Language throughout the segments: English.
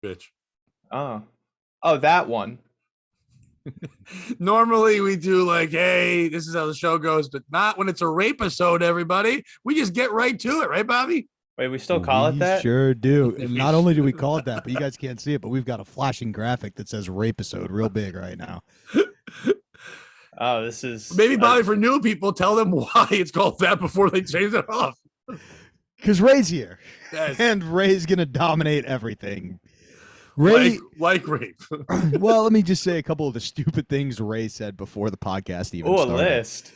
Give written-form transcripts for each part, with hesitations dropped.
bitch. Oh, that one. Normally we do like, hey, this is how the show goes, but not when it's a rape episode, everybody. We just get right to it, right, Bobby? Wait, we still call it We that? sure do. And not only do we call it that, but you guys can't see it, but we've got a flashing graphic that says rape episode real big right now. Oh, this is Maybe, Bobby, for new people, tell them why it's called that before they change it off. Because Ray's here. Yes. And Ray's going to dominate everything. Ray, like rape. well, let me just say a couple of the stupid things Ray said before the podcast even started. a list.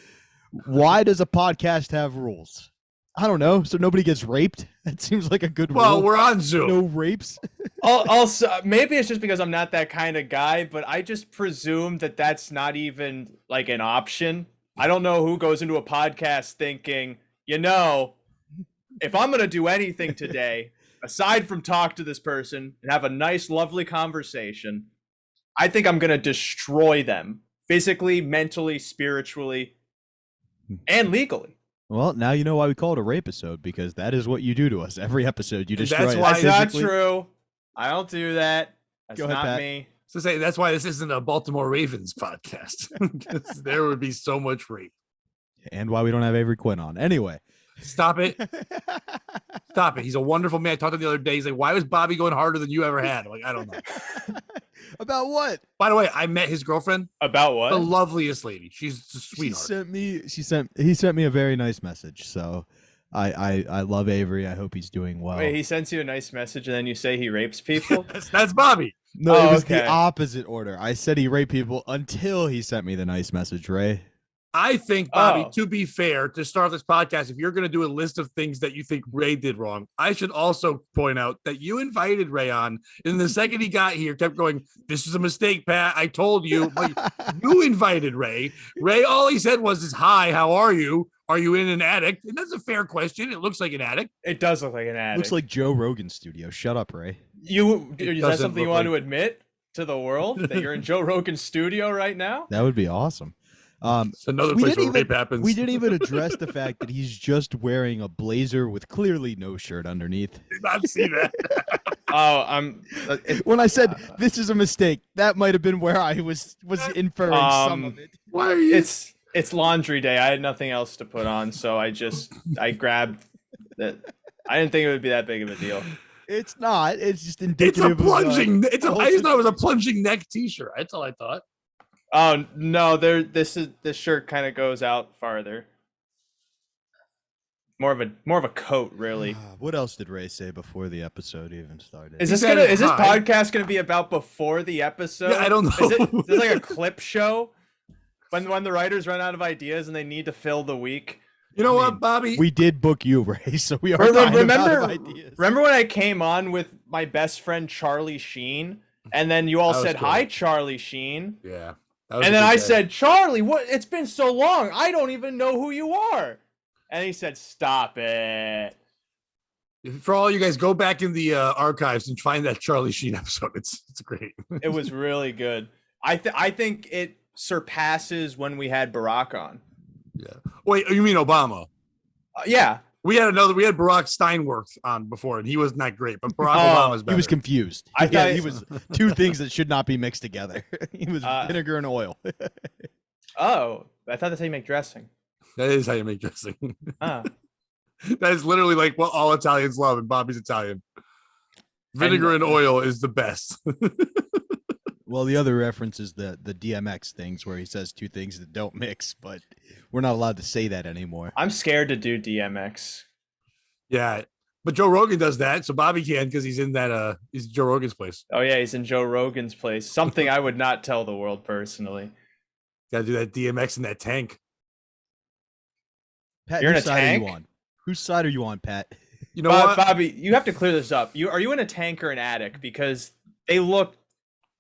Why does a podcast have rules? I don't know. So nobody gets raped? That seems like a good Well, rule. we're on Zoom. No rapes? Also, maybe it's just because I'm not that kind of guy, but I just presume that that's not even like an option. I don't know who goes into a podcast thinking, if I'm going to do anything today, aside from talk to this person and have a nice, lovely conversation, I think I'm going to destroy them physically, mentally, spiritually, and legally. Well, now you know why we call it a rape episode, because that is what you do to us. Every episode, you destroy us. That's not physically. true. I don't do that. That's Go ahead, not Pat. me. So say that's why this isn't a Baltimore Ravens podcast. Because there would be so much rape. And why we don't have Avery Quinn on. Anyway. Stop it. Stop it. He's a wonderful man. I talked to him the other day. He's like, why was Bobby going harder than you ever had? I'm like, I don't know. About what? By the way, I met his girlfriend. About what? The loveliest lady. She's a He sweetheart. sent me a very nice message. So I love Avery. I hope he's doing well. Wait, he sends you a nice message and then you say he rapes people? That's Bobby. No, Oh, it was okay. the opposite order. I said he raped people until he sent me the nice message, Ray. I think, Bobby, Oh. to be fair, to start this podcast, if you're going to do a list of things that you think Ray did wrong, I should also point out that you invited Ray on. And the second he got here, kept going, this is a mistake, Pat. I told you. Like, you invited Ray. Ray, all he said was, hi, how are you? Are you in an attic? And that's a fair question. It looks like an attic. It does look like an addict. Looks like Joe Rogan's studio. Shut up, Ray. Is that doesn't something you look want like- to admit to the world? That you're in Joe Rogan's studio right now? That would be awesome. It's another we place didn't where even- rape happens. We didn't even address the fact that he's just wearing a blazer with clearly no shirt underneath. Did not see that. Oh, I'm... When I said this is a mistake, that might have been where I was inferring some of it. Why are you? It's laundry day. I had nothing else to put on, so I grabbed that. I didn't think it would be that big of a deal. It's not. It's just It's indicative a plunging. of, I just thought it was a plunging neck T-shirt. That's all I thought. Oh no, this shirt kind of goes out farther. More of a coat, really. What else did Ray say before the episode even started? Is He this said is this hi. podcast gonna be about before the episode? Yeah, I don't know. Is this like a clip show? When the writers run out of ideas and they need to fill the week. You know what, Bobby? We did book you, Ray, so we are Remember, out of ideas. remember when I came on with my best friend Charlie Sheen, and then you all That was said, cool. "Hi, Charlie Sheen," Yeah. that was and a then good I day. said, "Charlie, what? It's been so long. I don't even know who you are." And he said, "Stop it." For all you guys, go back in the archives and find that Charlie Sheen episode. It's great. It was really good. I think it surpasses when we had Barack on. Yeah. Wait, you mean Obama? Yeah. We had Barack Steinworth on before, and he wasn't that great. But Barack Oh, Obama's better. He was confused. I Yeah, thought- he was two things that should not be mixed together. He was vinegar and oil. Oh, I thought that's how you make dressing. That is how you make dressing. Ah. That is literally like what all Italians love, and Bobby's Italian. Vinegar and oil is the best. Well, the other reference is the DMX things where he says two things that don't mix, but we're not allowed to say that anymore. I'm scared to do DMX. Yeah, but Joe Rogan does that, so Bobby can because he's in that. He's Joe Rogan's place. Oh yeah, he's in Joe Rogan's place. Something I would not tell the world personally. Got to do that DMX in that tank. Pat, You're in whose a side are you tank? on? Whose side are you on, Pat? You know what? Bobby, you have to clear this up. Are you in a tank or an attic? Because they look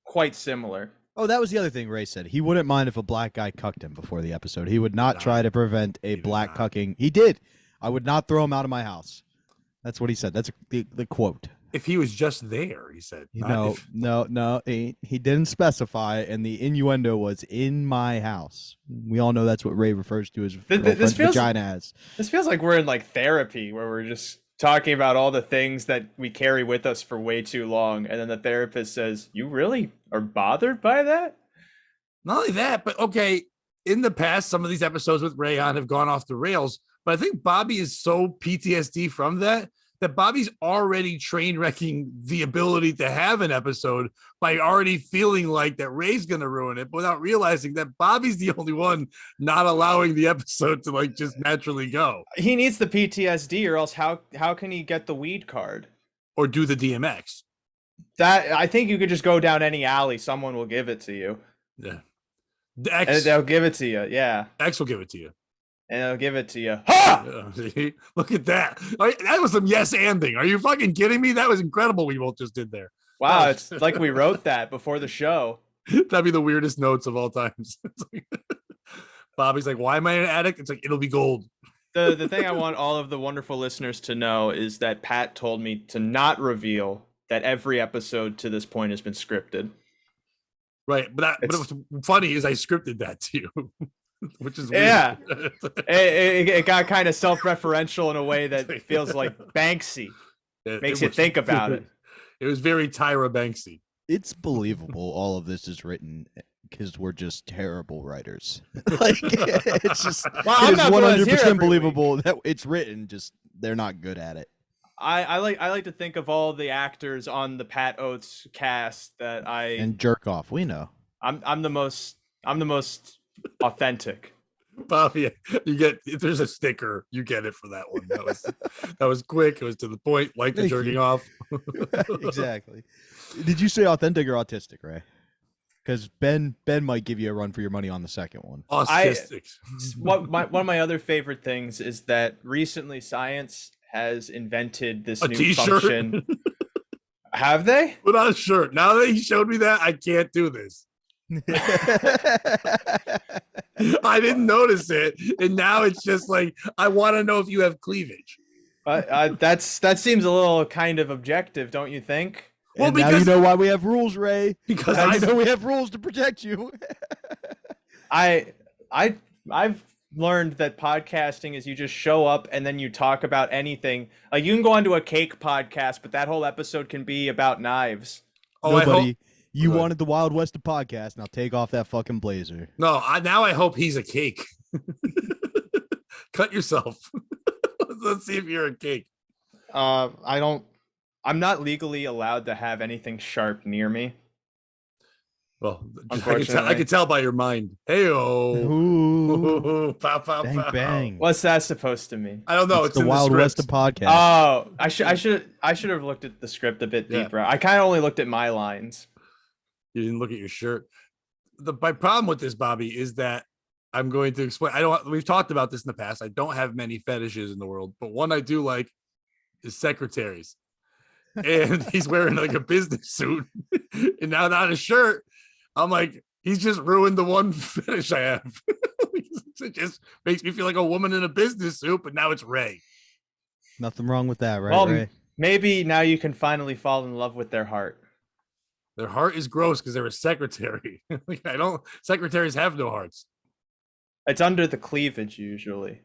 quite similar. Oh, that was the other thing Ray said. He wouldn't mind if a black guy cucked him before the episode. He would not try to prevent a did black not. cucking. He did. I would not throw him out of my house. That's what he said. That's the quote. If he was just there, he said. Not No, if- no. He didn't specify, and the innuendo was in my house. We all know that's what Ray refers to his This girlfriend's feels- vagina as. This feels like we're in like therapy where we're just talking about all the things that we carry with us for way too long, and then the therapist says, "You really are bothered by that?" Not only that, but okay, in the past, some of these episodes with Ray on have gone off the rails, but I think Bobby is so PTSD from that Bobby's already train wrecking the ability to have an episode by already feeling like that Ray's going to ruin it without realizing that Bobby's the only one not allowing the episode to like just naturally go. He needs the PTSD, or else how can he get the weed card or do the DMX? That I think you could just go down any alley, someone will give it to you. Yeah. And they'll give it to you. Yeah. X will give it to you. And they'll give it to you. Ha! See? Look at that. That was some yes anding. Are you fucking kidding me? That was incredible what you both just did there. Wow, it's like we wrote that before the show. That'd be the weirdest notes of all times. Like, Bobby's like, why am I an addict? It's like, it'll be gold. The thing I want all of the wonderful listeners to know is that Pat told me to not reveal that every episode to this point has been scripted. Right, but what's funny is I scripted that to you, which is weird. Yeah. it got kind of self-referential in a way that feels like Banksy. Makes you think about it. It was very Tyra Banksy. It's believable all of this is written because we're just terrible writers. Like it's just well, it's 100% believable that it's written, just they're not good at it. I like to think of all the actors on the Pat Oates cast that and jerk off. We know. I'm the most authentic. Bobby, you get if there's a sticker, you get it for that one. That was quick. It was to the point, like the jerking off. Exactly. Did you say authentic or autistic, Ray? Because Ben might give you a run for your money on the second one. Autistic. One of my other favorite things is that recently science has invented this new t-shirt? function. Have they? Put on a shirt. Now that he showed me that, I can't do this. I didn't notice it, and now it's just like I want to know if you have cleavage. That seems a little kind of objective, don't you think? Well, and because now you know why we have rules, Ray. Because I know we have rules to protect you. I've learned that podcasting is you just show up and then you talk about anything. Like you can go onto a cake podcast, but that whole episode can be about knives. Oh, nobody. You wanted the Wild West of podcast. Now take off that fucking blazer. No, now I hope he's a cake. Cut yourself. Let's see if you're a cake. I'm not legally allowed to have anything sharp near me. Well, I can tell by your mind. Hey-oh. Pow, pow, bang, pow. bang. What's that supposed to mean? I don't know. It's the Wild West of podcast. Oh, I should have looked at the script a bit deeper. I kind of only looked at my lines. You didn't look at your shirt. My problem with this, Bobby, is that I'm going to explain. We've talked about this in the past. I don't have many fetishes in the world, but one I do like is secretaries. And he's wearing like a business suit and now not a shirt. I'm like, he's just ruined the one fetish I have. It just makes me feel like a woman in a business suit, but now it's Ray. Nothing wrong with that, right? Well, Ray? Maybe now you can finally fall in love with their heart. Their heart is gross because they're a secretary. Like secretaries have no hearts. It's under the cleavage usually.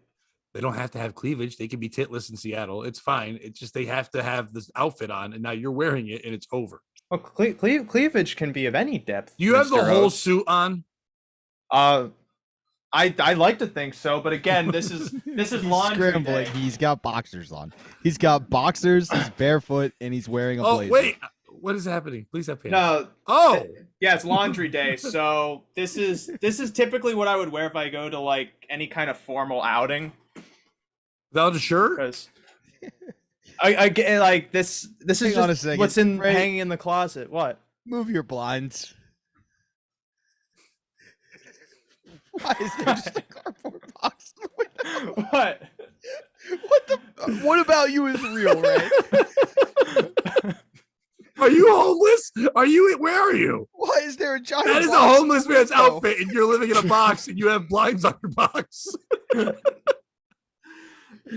They don't have to have cleavage. They can be titless in Seattle. It's fine. It's just they have to have this outfit on, and now you're wearing it, and it's over. Well, cleavage can be of any depth. You have the whole Oates. suit on. I like to think so, but again, this is laundry scrambling. day. He's got boxers on. He's got boxers. He's barefoot, and he's wearing a blazer. Oh wait, what is happening? Please have pants. No. Oh. Yeah, it's laundry day. So this is typically what I would wear if I go to like any kind of formal outing. Without a shirt? Because I get like this is just what's in Ray, hanging in the closet. What? Move your blinds. Why is there just a cardboard box in the window? What? What about you is real, Ray? Are you homeless? Where are you? Why is there a giant That is a homeless man's outfit, and you're living in a box and you have blinds on your box.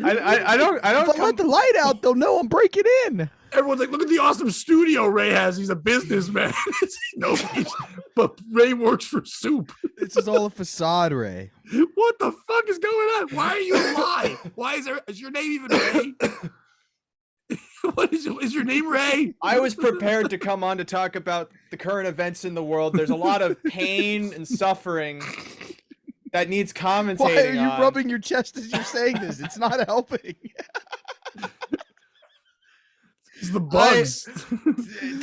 I don't. If I let the light out, they'll know I'm breaking in. Everyone's like, look at the awesome studio Ray has. He's a businessman. But Ray works for soup. This is all a facade, Ray. What the fuck is going on? Why are you alive? Why is your name even Ray? Is your name Ray? I was prepared to come on to talk about the current events in the world. There's a lot of pain and suffering that needs commentating. Why are you on. rubbing your chest as you're saying this? It's not helping. It's the bugs.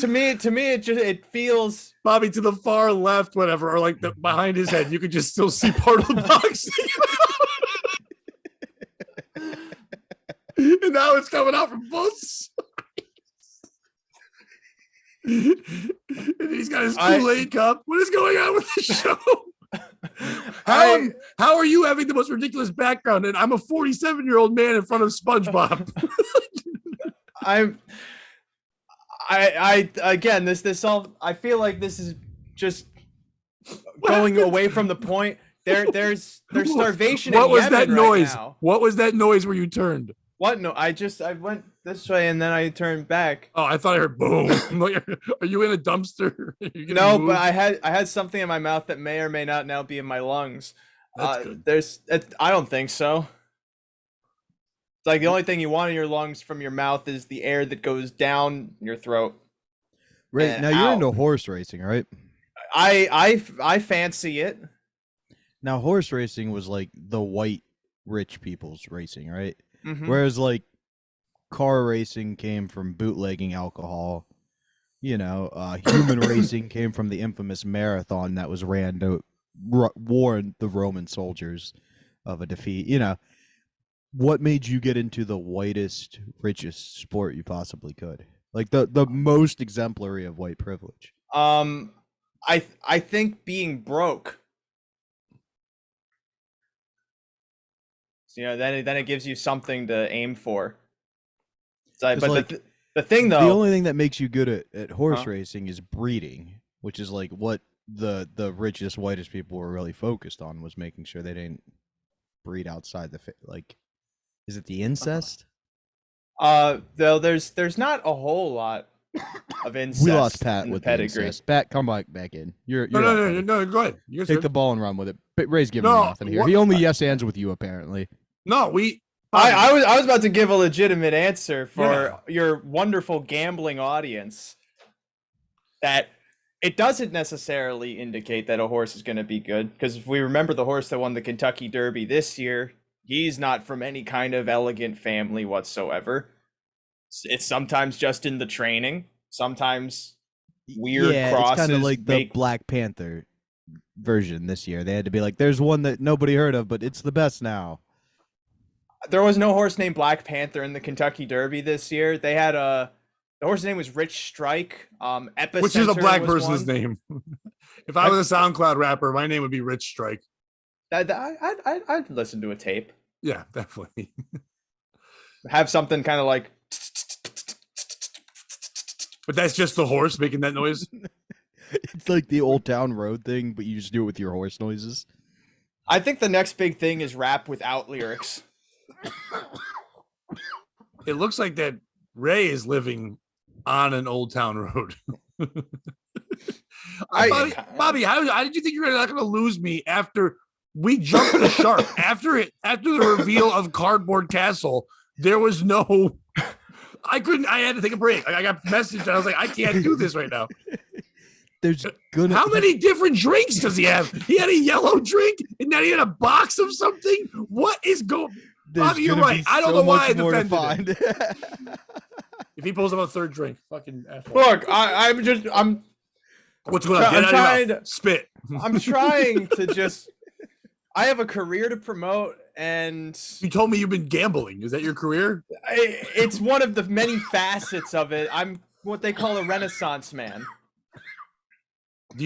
To me, it feels. Bobby, to the far left, whatever, or like behind his head, you could just still see part of the box. And now it's coming out from both sides. And he's got his Kool-Aid cup. What is going on with the show? How are you having the most ridiculous background? And I'm a 47-year-old man in front of SpongeBob. Again, this all. I feel like this is just going away from the point. There's starvation. What in was Yemen that noise? Right now. What was that noise where you turned? What? No, I went this way and then I turned back. Oh, I thought I heard boom. I'm like, are you in a dumpster? No, but I had something in my mouth that may or may not now be in my lungs. That's good. I don't think so. It's like the only thing you want in your lungs from your mouth is the air that goes down your throat. Right now, you're into horse racing, right? I fancy it. Now, horse racing was like the white rich people's racing, right? Mm-hmm. Whereas like car racing came from bootlegging alcohol. Human racing came from the infamous marathon that was ran to warn the Roman soldiers of a defeat. What made you get into the whitest, richest sport you possibly could? Like the most exemplary of white privilege. I think being broke. So, then it gives you something to aim for. But the thing though, the only thing that makes you good at horse racing is breeding, which is like what the richest, whitest people were really focused on, was making sure they didn't breed outside the is it the incest? Though there's not a whole lot of incest. We lost Pat with the pedigree. incest. Pat, come back in. You're No, go ahead. Take the ball and run with it. But Ray's giving me nothing here. He only yes ands with you apparently. No, I was about to give a legitimate answer for your wonderful gambling audience. That it doesn't necessarily indicate that a horse is going to be good, because if we remember the horse that won the Kentucky Derby this year, he's not from any kind of elegant family whatsoever. It's sometimes just in the training, sometimes weird crosses. It's kind of like the Black Panther version this year. They had to be like, there's one that nobody heard of, but it's the best now. There was no horse named Black Panther in the Kentucky Derby this year. They had the horse's name was Rich Strike. Epicenter, which is a black person's one. name. If I was a SoundCloud rapper, my name would be Rich Strike. I'd listen to a tape. Yeah, definitely. Have something kind of like. But that's just the horse making that noise. It's like the Old Town Road thing, but you just do it with your horse noises. I think the next big thing is rap without lyrics. It looks like that Ray is living on an Old Town Road. Bobby, how did you think you were not going to lose me after we jumped the shark? After the reveal of Cardboard Castle, there was no. I had to take a break. I got messaged and I was like, I can't do this right now. How many different drinks does he have? He had a yellow drink and then he had a box of something. What is going? Bobby, you're right. I don't know why I defended it. If he pulls up a third drink, fucking asshole. Look, I'm. What's going on? I'm trying to spit. I'm trying to just. I have a career to promote, and you told me you've been gambling. Is that your career? It's one of the many facets of it. I'm what they call a Renaissance man.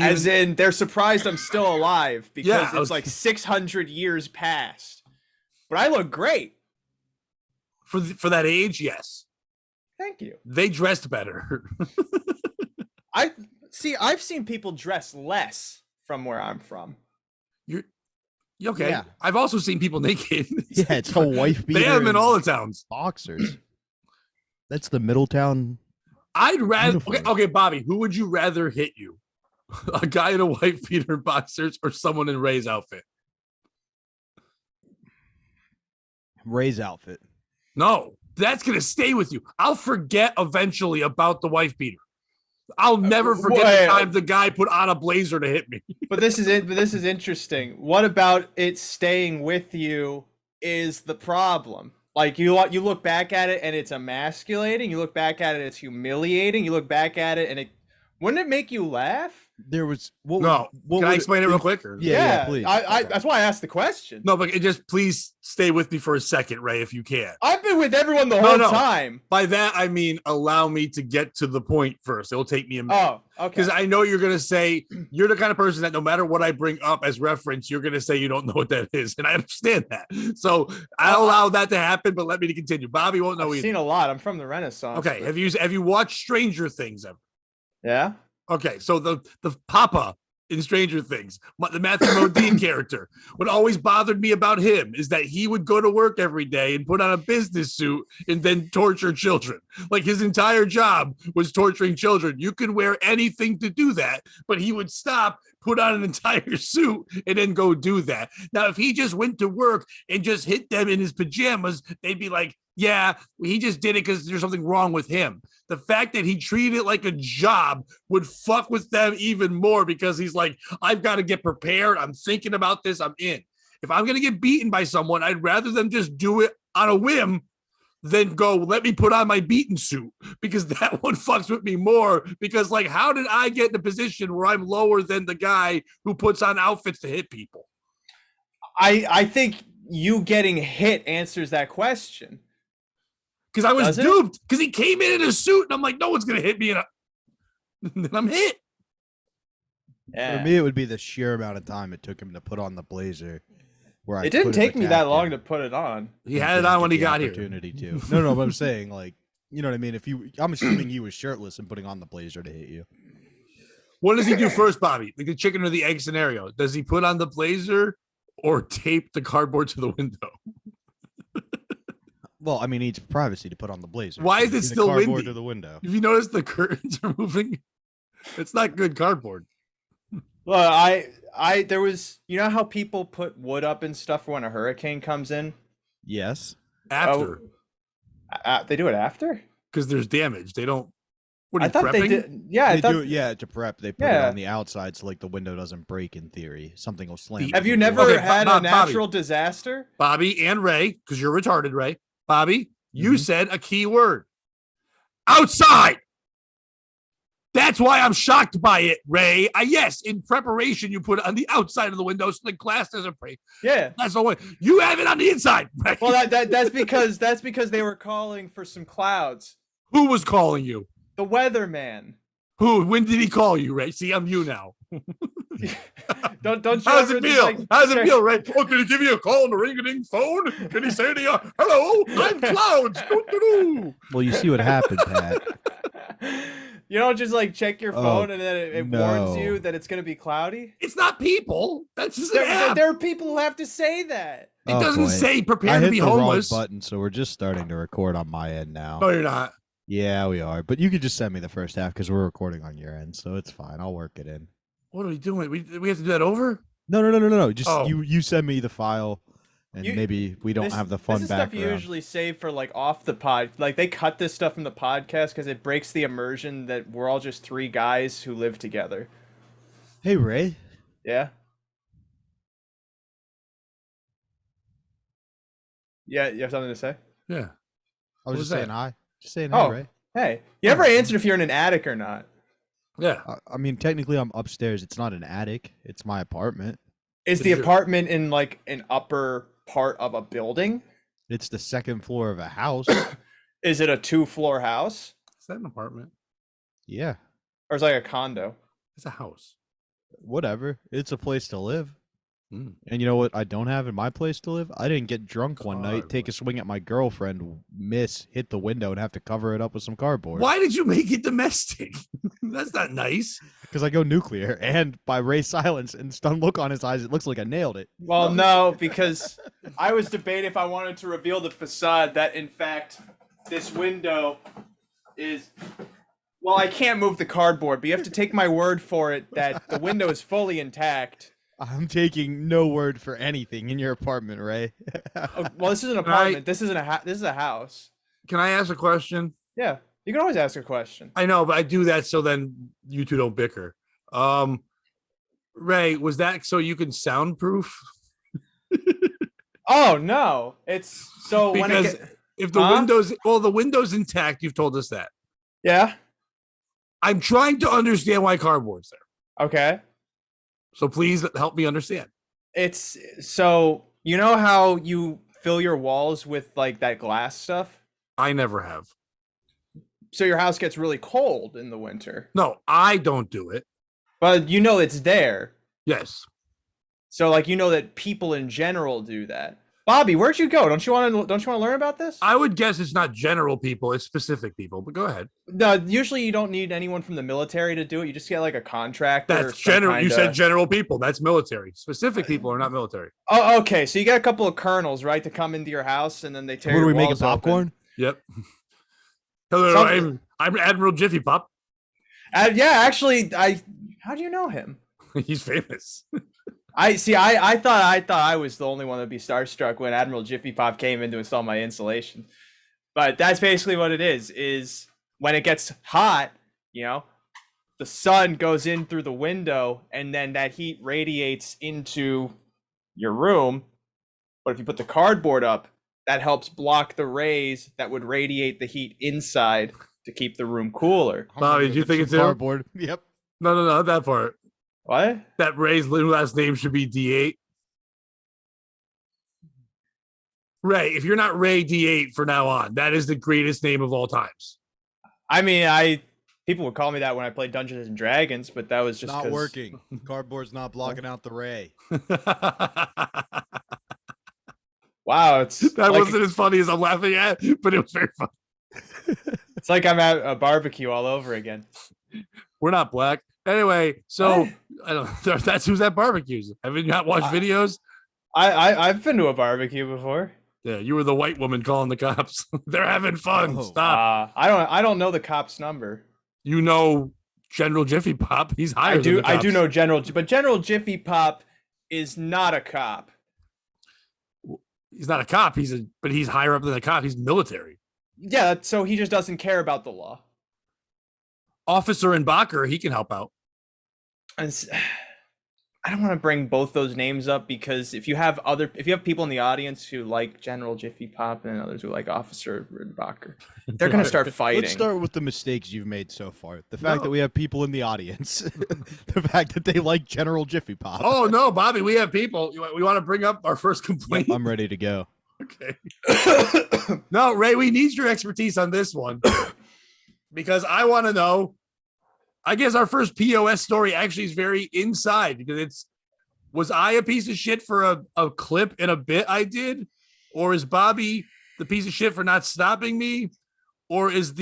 As in, they're surprised I'm still alive because it's like 600 years past. But I look great. For that age, yes. Thank you. They dressed better. I've seen people dress less from where I'm from. You're okay. Yeah. I've also seen people naked. Yeah, it's a wife beater. They have them in all the towns. Boxers. That's the Middletown. I'd rather. Okay, Bobby, who would you rather hit you? A guy in a white beater boxers or someone in Ray's outfit? Ray's outfit. No, that's going to stay with you. I'll forget eventually about the wife beater. I'll never forget the time the guy put on a blazer to hit me. But this is it. But this is interesting. What about it staying with you is the problem? Like you look back at it and it's emasculating. You look back at it, it's humiliating. You look back at it and it wouldn't it make you laugh? There was Can I explain it real quick? Or? Yeah, please. That's why I asked the question. No, but just please stay with me for a second, Ray, if you can. I've been with everyone the whole time. By that I mean allow me to get to the point first. It'll take me a minute. Oh, okay. Because I know you're gonna say you're the kind of person that no matter what I bring up as reference, you're gonna say you don't know what that is, and I understand that. So I'll allow that to happen, but let me continue. Bobby won't know I've either. seen a lot. I'm from the Renaissance. Okay, have you watched Stranger Things ever? Yeah. Okay, so the Papa in Stranger Things, the Matthew Modine character, what always bothered me about him is that he would go to work every day and put on a business suit and then torture children. Like his entire job was torturing children. You could wear anything to do that, but he would stop, put on an entire suit, and then go do that. Now, if he just went to work and just hit them in his pajamas, they'd be like, yeah, he just did it because there's something wrong with him. The fact that he treated it like a job would fuck with them even more because he's like, I've got to get prepared. I'm thinking about this. I'm in. If I'm going to get beaten by someone, I'd rather them just do it on a whim than go, let me put on my beating suit, because that one fucks with me more. Because like, how did I get in a position where I'm lower than the guy who puts on outfits to hit people? I think you getting hit answers that question. Because I was duped. Because he came in a suit, and I'm like, no one's gonna hit me, and then I'm hit. Yeah. For me, it would be the sheer amount of time it took him to put on the blazer. Where it didn't take me that long to put it on. He had it on when he got here. To. No, but I'm saying, like, you know what I mean? I'm assuming he was shirtless and putting on the blazer to hit you. What does he do first, Bobby? Like the chicken or the egg scenario. Does he put on the blazer or tape the cardboard to the window? Well, I mean, he needs privacy to put on the blazer. Why is it still cardboard windy? To the window. If you notice, the curtains are moving. It's not good cardboard. Well, there was, you know how people put wood up and stuff when a hurricane comes in? Yes. After. They do it after? Because there's damage. They don't. What are I you thought prepping? they did. Yeah, they do it. Yeah, to prep, they put it on the outside so like the window doesn't break. In theory, something will slam. Have you never had a natural disaster? Bobby and Ray, because you're retarded, Ray. Bobby, you said a key word. Outside. That's why I'm shocked by it, Ray. Yes, in preparation, you put it on the outside of the window so the glass doesn't break. Yeah, that's the way. You have it on the inside, Ray. Well, that's because they were calling for some clouds. Who was calling you? The weatherman. Who? When did he call you, Ray? See, I'm you now. don't you How does it feel? like, How does it feel, Ray? Oh, can he give you a call on the ring-a-ding phone? Can he say to you, hello, I'm Clouds? Well, you see what happened, Pat. You don't just like check your phone and then it warns you that it's going to be cloudy? It's not people. That's just an app. There are people who have to say that. It doesn't say prepare to be homeless. Wrong button, so we're just starting to record on my end now. No, you're not. Yeah, we are. But you could just send me the first half because we're recording on your end, so it's fine. I'll work it in. What are we doing? We have to do that over? No. Just you send me the file, and maybe we don't have the fun background. This is stuff you usually save for like off the pod. Like they cut this stuff from the podcast because it breaks the immersion that we're all just three guys who live together. Hey, Ray. Yeah. Yeah, you have something to say? Yeah. I was just saying hi. Just saying hi, Ray. Hey. You never answered if you're in an attic or not. Yeah. I mean, technically, I'm upstairs. It's not an attic. It's my apartment. Is the apartment in like an upper part of a building? It's the second floor of a house. Is it a 2-floor house? Is that an apartment? Yeah. Or is it like a condo? It's a house. Whatever. It's a place to live. Mm. And you know what I don't have in my place to live? I didn't get drunk one night, take a swing at my girlfriend, hit the window, and have to cover it up with some cardboard. Why did you make it domestic? That's not nice. Because I go nuclear, and by Ray's silence and stunned look on his eyes, it looks like I nailed it. Well, no, because I was debating if I wanted to reveal the facade that, in fact, this window is... Well, I can't move the cardboard, but you have to take my word for it that the window is fully intact. I'm taking no word for anything in your apartment, Ray. Well, this is an apartment. This isn't this is a house. Can I ask a question? Yeah, you can always ask a question. I know, but I do that so then you two don't bicker. Ray, was that so you can soundproof? Oh no, it's so when Because it if the window's intact, you've told us that. yeah, I'm trying to understand why cardboard's there. okay. So please help me understand. It's so you know how you fill your walls with like that glass stuff? I never have. So your house gets really cold in the winter. No, I don't do it. But you know it's there. Yes. So like you know that people in general do that. Bobby, where'd you go? Don't you want to learn about this? I would guess it's not general people, it's specific people, but go ahead. No, usually you don't need anyone from the military to do it. You just get like a contractor. That's general. You said general people. That's military. Specific people are not military. Oh, okay. So you get a couple of colonels, right, to come into your house, and then they tear. What are your we making walls open. popcorn? Yep. Hello, I'm Admiral Jiffy Pop. Yeah, actually, how do you know him? He's famous. I thought I was the only one that'd be starstruck when Admiral Jiffy Pop came in to install my insulation. But that's basically what it is when it gets hot, you know, the sun goes in through the window and then that heat radiates into your room. But if you put the cardboard up, that helps block the rays that would radiate the heat inside to keep the room cooler. Bobby, do you think it's cardboard? Yep. No, not that part. What? That Ray's last name should be D8. Ray, if you're not Ray D8 for now on, that is the greatest name of all times. I mean, people would call me that when I played Dungeons and Dragons, but that was just not working. Cardboard's not blocking out the ray. Wow, that wasn't as funny as I'm laughing at, but it was very fun. It's like I'm at a barbecue all over again. We're not black. Anyway, so I don't know. That's who's at barbecues. Have you not watched videos? I've been to a barbecue before. Yeah, you were the white woman calling the cops. They're having fun. Oh. Stop. I don't know the cop's number. You know General Jiffy Pop. He's higher than the cops. I do know but General Jiffy Pop is not a cop. He's not a cop. But he's higher up than a cop. He's military. Yeah, so he just doesn't care about the law. Officer in Bacher, he can help out. And I don't want to bring both those names up because if you have people in the audience who like General Jiffy Pop and others who like Officer Bacher, they're going to start fighting. Let's start with the mistakes you've made so far. The fact that we have people in the audience. The fact that they like General Jiffy Pop. Oh, no, Bobby, we have people. We want to bring up our first complaint. Yep, I'm ready to go. Okay. No, Ray, we need your expertise on this one because I want to know. I guess our first POS story actually is very inside because was I a piece of shit for a clip in a bit I did? Or is Bobby the piece of shit for not stopping me? Or is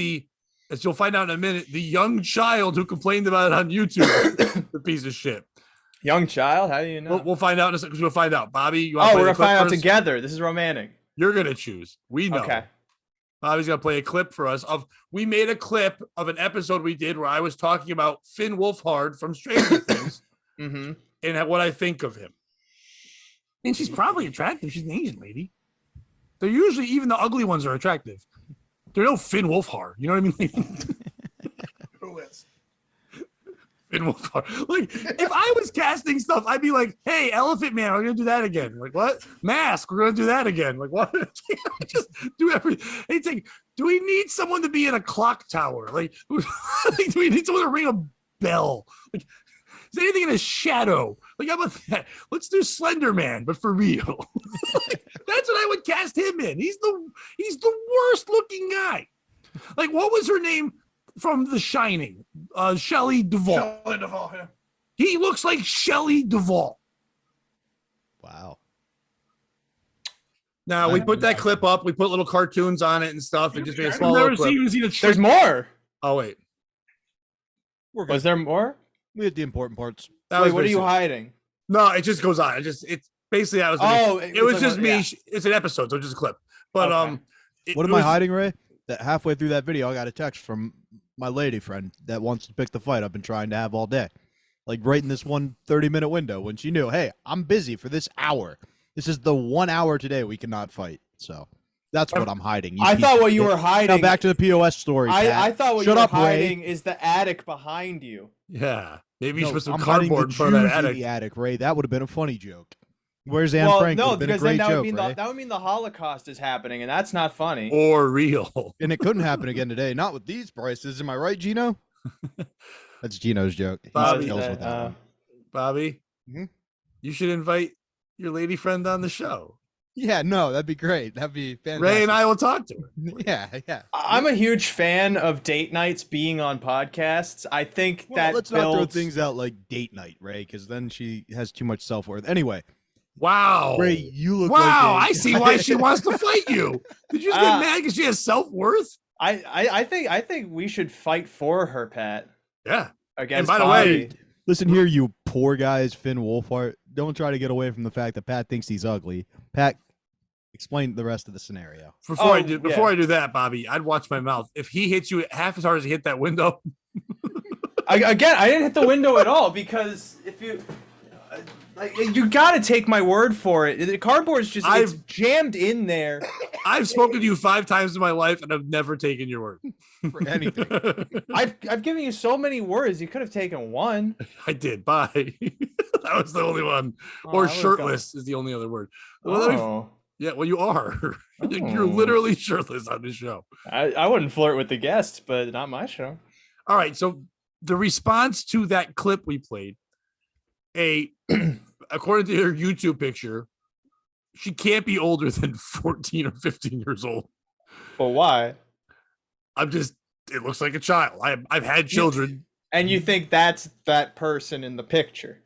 as you'll find out in a minute, the young child who complained about it on YouTube the piece of shit? Young child? How do you know? We'll find out in a second. We'll find out. Bobby, we're going to find out together. This is romantic. You're going to choose. We know. Okay. Bobby's going to play a clip for us we made a clip of an episode we did where I was talking about Finn Wolfhard from Stranger Things and what I think of him. And she's probably attractive. She's an Asian lady. They're usually, even the ugly ones are attractive. They're no Finn Wolfhard. You know what I mean? Who is? Finn Wolfhard. Like, if I was casting stuff, I'd be like, hey, Elephant Man, we're going to do that again. Like, what? Mask, we're going to do that again. Like, what? Just do everything. It's like, do we need someone to be in a clock tower? Like, do we need someone to ring a bell? Like, is anything in a shadow? Like, how about that? Let's do Slender Man, but for real. That's what I would cast him in. He's the worst looking guy. Like, what was her name from The Shining? Shelley Duvall. Shelley Duvall, yeah. He looks like Shelley Duvall. Wow. Now we put that clip up. We put little cartoons on it and stuff, and just made a small little clip. There's more. Oh wait, was there more? We had the important parts. Wait, what are you hiding? No, it just goes on. It's basically that was. It was just me. Yeah. It's an episode, so just a clip. But okay. What am I hiding, Ray? That halfway through that video, I got a text from my lady friend that wants to pick the fight I've been trying to have all day. Like right in this 30-minute window when she knew, hey, I'm busy for this hour. This is the 1 hour today we cannot fight. So That's what I'm hiding. I piece thought of what you shit. were hiding. Now back to the POS story. Pat. I thought what Shut you were up, Ray. hiding is the attic behind you. Yeah. Maybe you No, should put some I'm hiding the cardboard in front of Jews that in attic. the attic, Ray. That would have been a funny joke. Where's Anne Well, Frank? no, Would have been a because then great that would joke, mean Ray. that would mean the Holocaust is happening, and that's not funny. Or real. And it couldn't happen again today. Not with these prices. Am I right, Gino? That's Gino's joke. He Bobby, kills with that one. Bobby, Mhm. you should invite your lady friend on the show. Yeah, no, that'd be great. That'd be fantastic. Ray and I will talk to her. Yeah. I'm a huge fan of date nights being on podcasts. I think Well, that let's not throw things out like date night, Ray, because then she has too much self-worth. Anyway, Wow. Ray, you look Wow, like I see why she wants to fight you. Did you just get mad because she has self-worth? I think we should fight for her, Pat. Yeah. Against by the Bobby. way, Listen here, you poor guys, Finn Wolfhard. Don't try to get away from the fact that Pat thinks he's ugly. Pat, explain the rest of the scenario. Before I do that, Bobby, I'd watch my mouth. If he hits you half as hard as he hit that window, I didn't hit the window at all because if you you gotta take my word for it. The cardboard's just it's jammed in there. I've spoken to you 5 times in my life, and I've never taken your word For anything. I've given you so many words. You could have taken one. I did. Bye. That was the only one. Oh, Or I would've shirtless is the only other word. Well, Oh. yeah, well, you are. You're Oh. literally shirtless on this show. I wouldn't flirt with the guests, but not my show. All right. So the response to that clip we played, according to her YouTube picture, she can't be older than 14 or 15 years old. But why? It looks like a child. I've had children. And you think that's that person in the picture?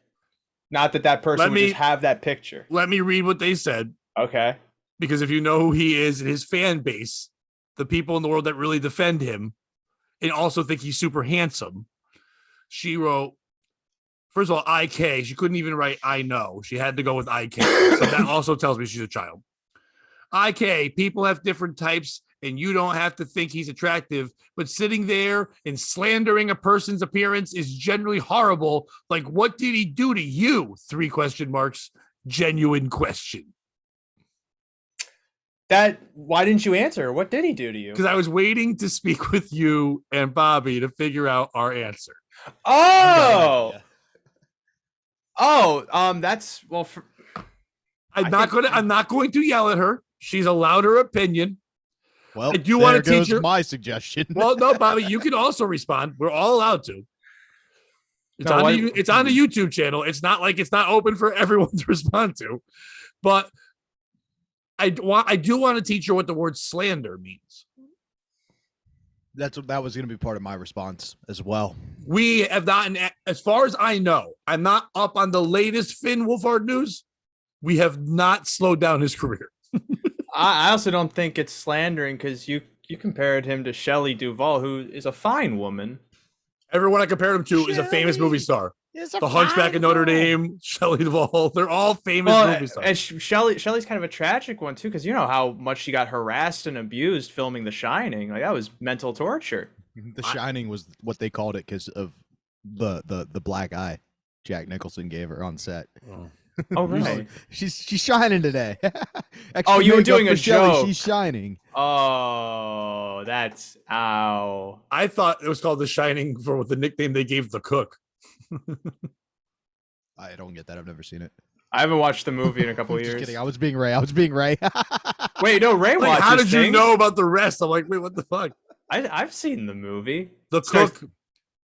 Not that person would just have that picture. Let me read what they said. Okay. Because if you know who he is and his fan base, the people in the world that really defend him and also think he's super handsome, she wrote, first of all, IK. She couldn't even write I know. She had to go with IK. So that also tells me she's a child. IK, people have different types and you don't have to think he's attractive, but sitting there and slandering a person's appearance is generally horrible. Like, what did he do to you? 3 question marks. Genuine question. Why didn't you answer? What did he do to you? Because I was waiting to speak with you and Bobby to figure out our answer. Oh, that's well. I'm not going to yell at her. She's allowed her opinion. Well, I do want to teach her. My suggestion. Well, no, Bobby, you can also respond. We're all allowed to. It's on the YouTube channel. It's not like it's not open for everyone to respond to. But I do want to teach her what the word slander means. That was going to be part of my response as well. We have not, as far as I know, I'm not up on the latest Finn Wolfhard news. We have not slowed down his career. I also don't think it's slandering because you compared him to Shelley Duvall, who is a fine woman. Everyone I compared him to is a famous movie star. The Hunchback of Notre Dame, Shelley Duvall. They're all famous movie stars. And Shelley's kind of a tragic one too, because you know how much she got harassed and abused filming The Shining. Like that was mental torture. The Shining was what they called it because of the black eye Jack Nicholson gave her on set. Oh right, she's shining today. Oh, you were doing a Shelley, joke. she's shining. Oh, that's ow. I thought it was called The Shining for the nickname they gave the cook. I don't get that. I've never seen it. I haven't watched the movie in a couple of Just years. kidding. I was being Ray. Wait, no, Ray Like, watches how did you things. know about the rest? I'm like, wait, what the fuck? I've seen the movie. The Stars- cook.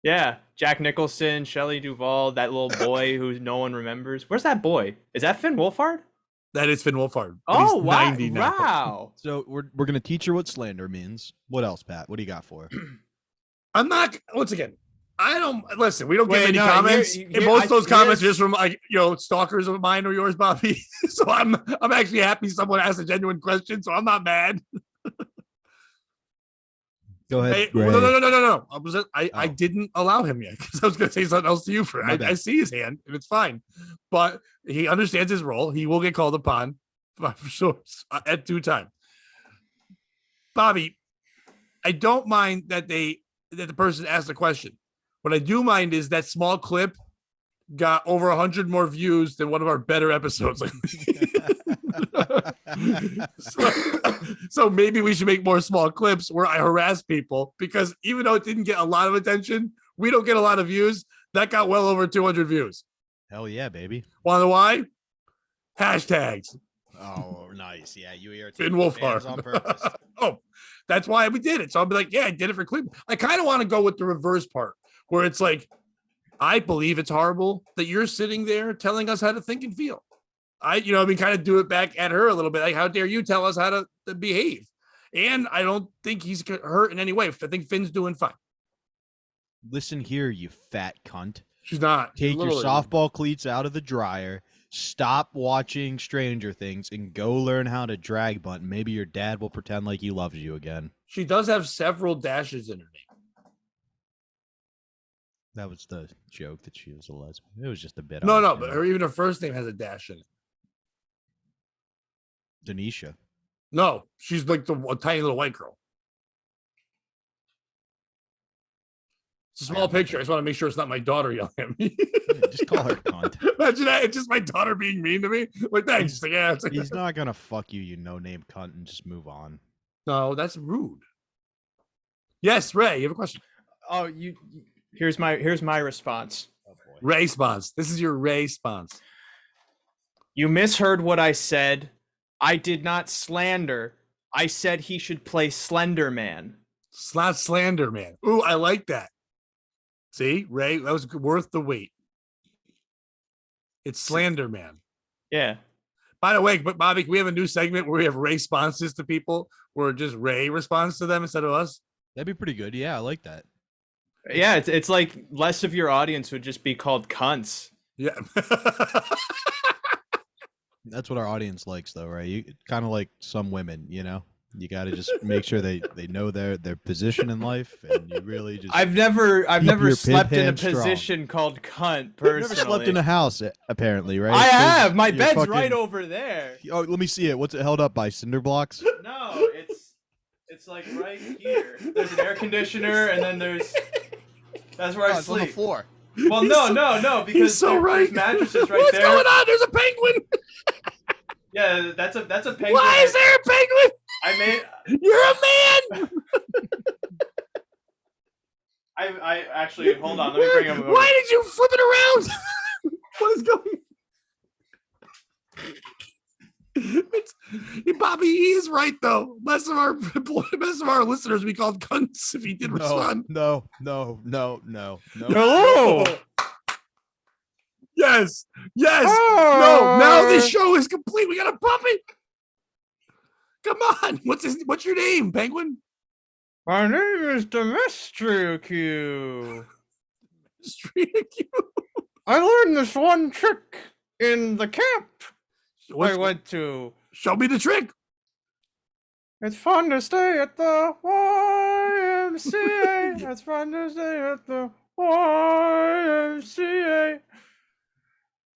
Yeah, Jack Nicholson, Shelley Duvall, that little boy who no one remembers. Where's that boy? Is that Finn Wolfhard? That is Finn Wolfhard. But Oh, he's wow. 90 now. Wow. So we're gonna teach her what slander means. What else, Pat? What do you got for her? I'm not. Once again, I don't listen. We don't get Wait, any no, comments. here- And most of those comments are here's- just from like stalkers of mine or yours, Bobby. So I'm actually happy someone asked a genuine question. So I'm not mad. Go ahead. Hey, Ray. no. I Oh. didn't allow him yet because I was going to say something else to you. My bad. I see his hand and it's fine, but he understands his role. He will get called upon for sure at due time. Bobby, I don't mind that the person asked the question. What I do mind is that small clip got over 100 more views than one of our better episodes. So maybe we should make more small clips where I harass people, because even though it didn't get a lot of attention, we don't get a lot of views. That got well over 200 views. Hell yeah, baby. Want to know why? Hashtags. Oh, nice. Yeah, you are Finn Wolfhard on purpose. Oh, that's why we did it. So I'll be like, yeah, I did it for Cleveland. I kind of want to go with the reverse part where it's like, I believe it's horrible that you're sitting there telling us how to think and feel. Kind of do it back at her a little bit. Like, how dare you tell us how to behave? And I don't think he's hurt in any way. I think Finn's doing fine. Listen here, you fat cunt. She's not. Take your softball cleats out of the dryer. Stop watching Stranger Things and go learn how to drag bunt. Maybe your dad will pretend like he loves you again. She does have several dashes in her name. That was the joke that she was a lesbian. It was just a bit. No, but even her first name has a dash in it. Denisha. No, she's like a tiny little white girl. It's a small picture. I just want to make sure it's not my daughter yelling at me. Yeah, just call her cunt. Imagine that. It's just my daughter being mean to me. Like, thanks. He's not going to fuck you, you no-name cunt, and just move on. No, that's rude. Yes, Ray, you have a question. Oh, here's my response. Oh, boy. Ray response. This is your Ray response. You misheard what I said. I did not slander. I said he should play Slender Man. It's not slander, man. Ooh, I like that. See, Ray, that was worth the wait. It's slander, man. Yeah. By the way, but Bobby, we have a new segment where we have Ray responses to people, where just Ray responds to them instead of us. That'd be pretty good. Yeah, I like that. Yeah, it's like less of your audience would just be called cunts. Yeah. That's what our audience likes, though, right? You kind of like some women, you know. You got to just make sure they know their position in life, and you really just. I've never slept in a strong. position called cunt. Personally, You've never slept in a house, apparently, right? I have. My You're bed's fucking... right over there. Oh, let me see it. What's it held up by? Cinder blocks? No, it's like right here. There's an air conditioner, and then that's where I it's on sleep. the floor. Well, no, because there's mattresses right What's there. going on? There's a penguin. Yeah, that's a penguin. Why is there a penguin? You're a man. I actually hold on. Let me bring him over. Why did you flip it around? What is going? Bobby, he is right though. Most of our listeners we called cunts if he did respond. No. Hello. Yes. No. Now this show is complete. We got a puppy. Come on. What's your name, Penguin? My name is Demetriou. I learned this one trick in the camp I went to. Show me the trick. It's fun to stay at the YMCA. It's fun to stay at the YMCA.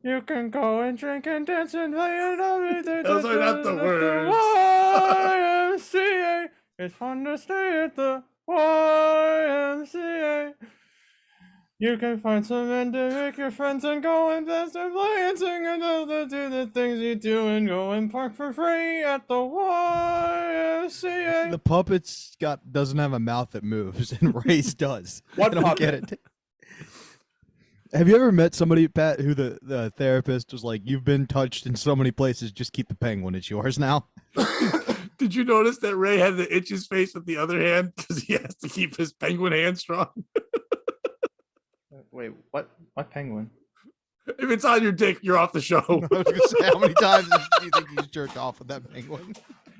You can go and drink and dance and play and everything. Those are not the words. YMCA. It's fun to stay at the YMCA. You can find some men to make your friends and go and dance and play and sing and do the things you do and go and park for free at the YMCA. The puppet's doesn't have a mouth that moves, and Ray's does. What I don't puppet? get it. Have you ever met somebody, Pat, who the therapist was like, "You've been touched in so many places, just keep the penguin. It's yours now." Did you notice that Ray had to itch his face with the other hand because he has to keep his penguin hand strong? Wait, what penguin? If it's on your dick, you're off the show. I was gonna say, how many times do you think he's jerked off with that penguin?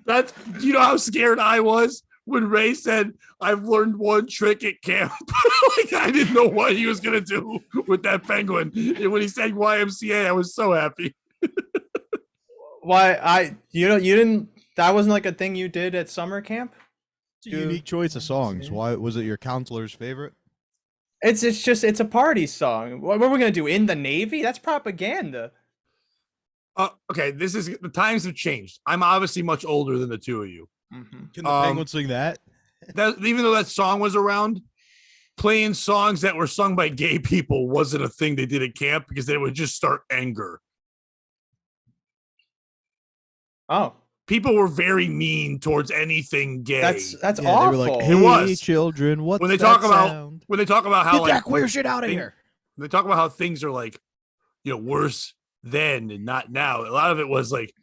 Do you know how scared I was when Ray said, "I've learned one trick at camp"? Like, I didn't know what he was gonna do with that penguin. And when he said YMCA, I was so happy. Why you didn't? That wasn't like a thing you did at summer camp. It's a unique choice of songs. Why was it your counselor's favorite? It's a party song. What are we gonna do in the Navy? That's propaganda. Okay, the times have changed. I'm obviously much older than the two of you. Mm-hmm. Can the penguin sing that? Even though that song was around, playing songs that were sung by gay people wasn't a thing they did at camp because they would just start anger. Oh, People were very mean towards anything gay. that's Yeah, awful. they were like, It "Hey, was. children, what's when they that talk about sound? when they talk about how Get like that queer shit out of thing- here." when they talk about how things are like, worse then and not now. A lot of it was like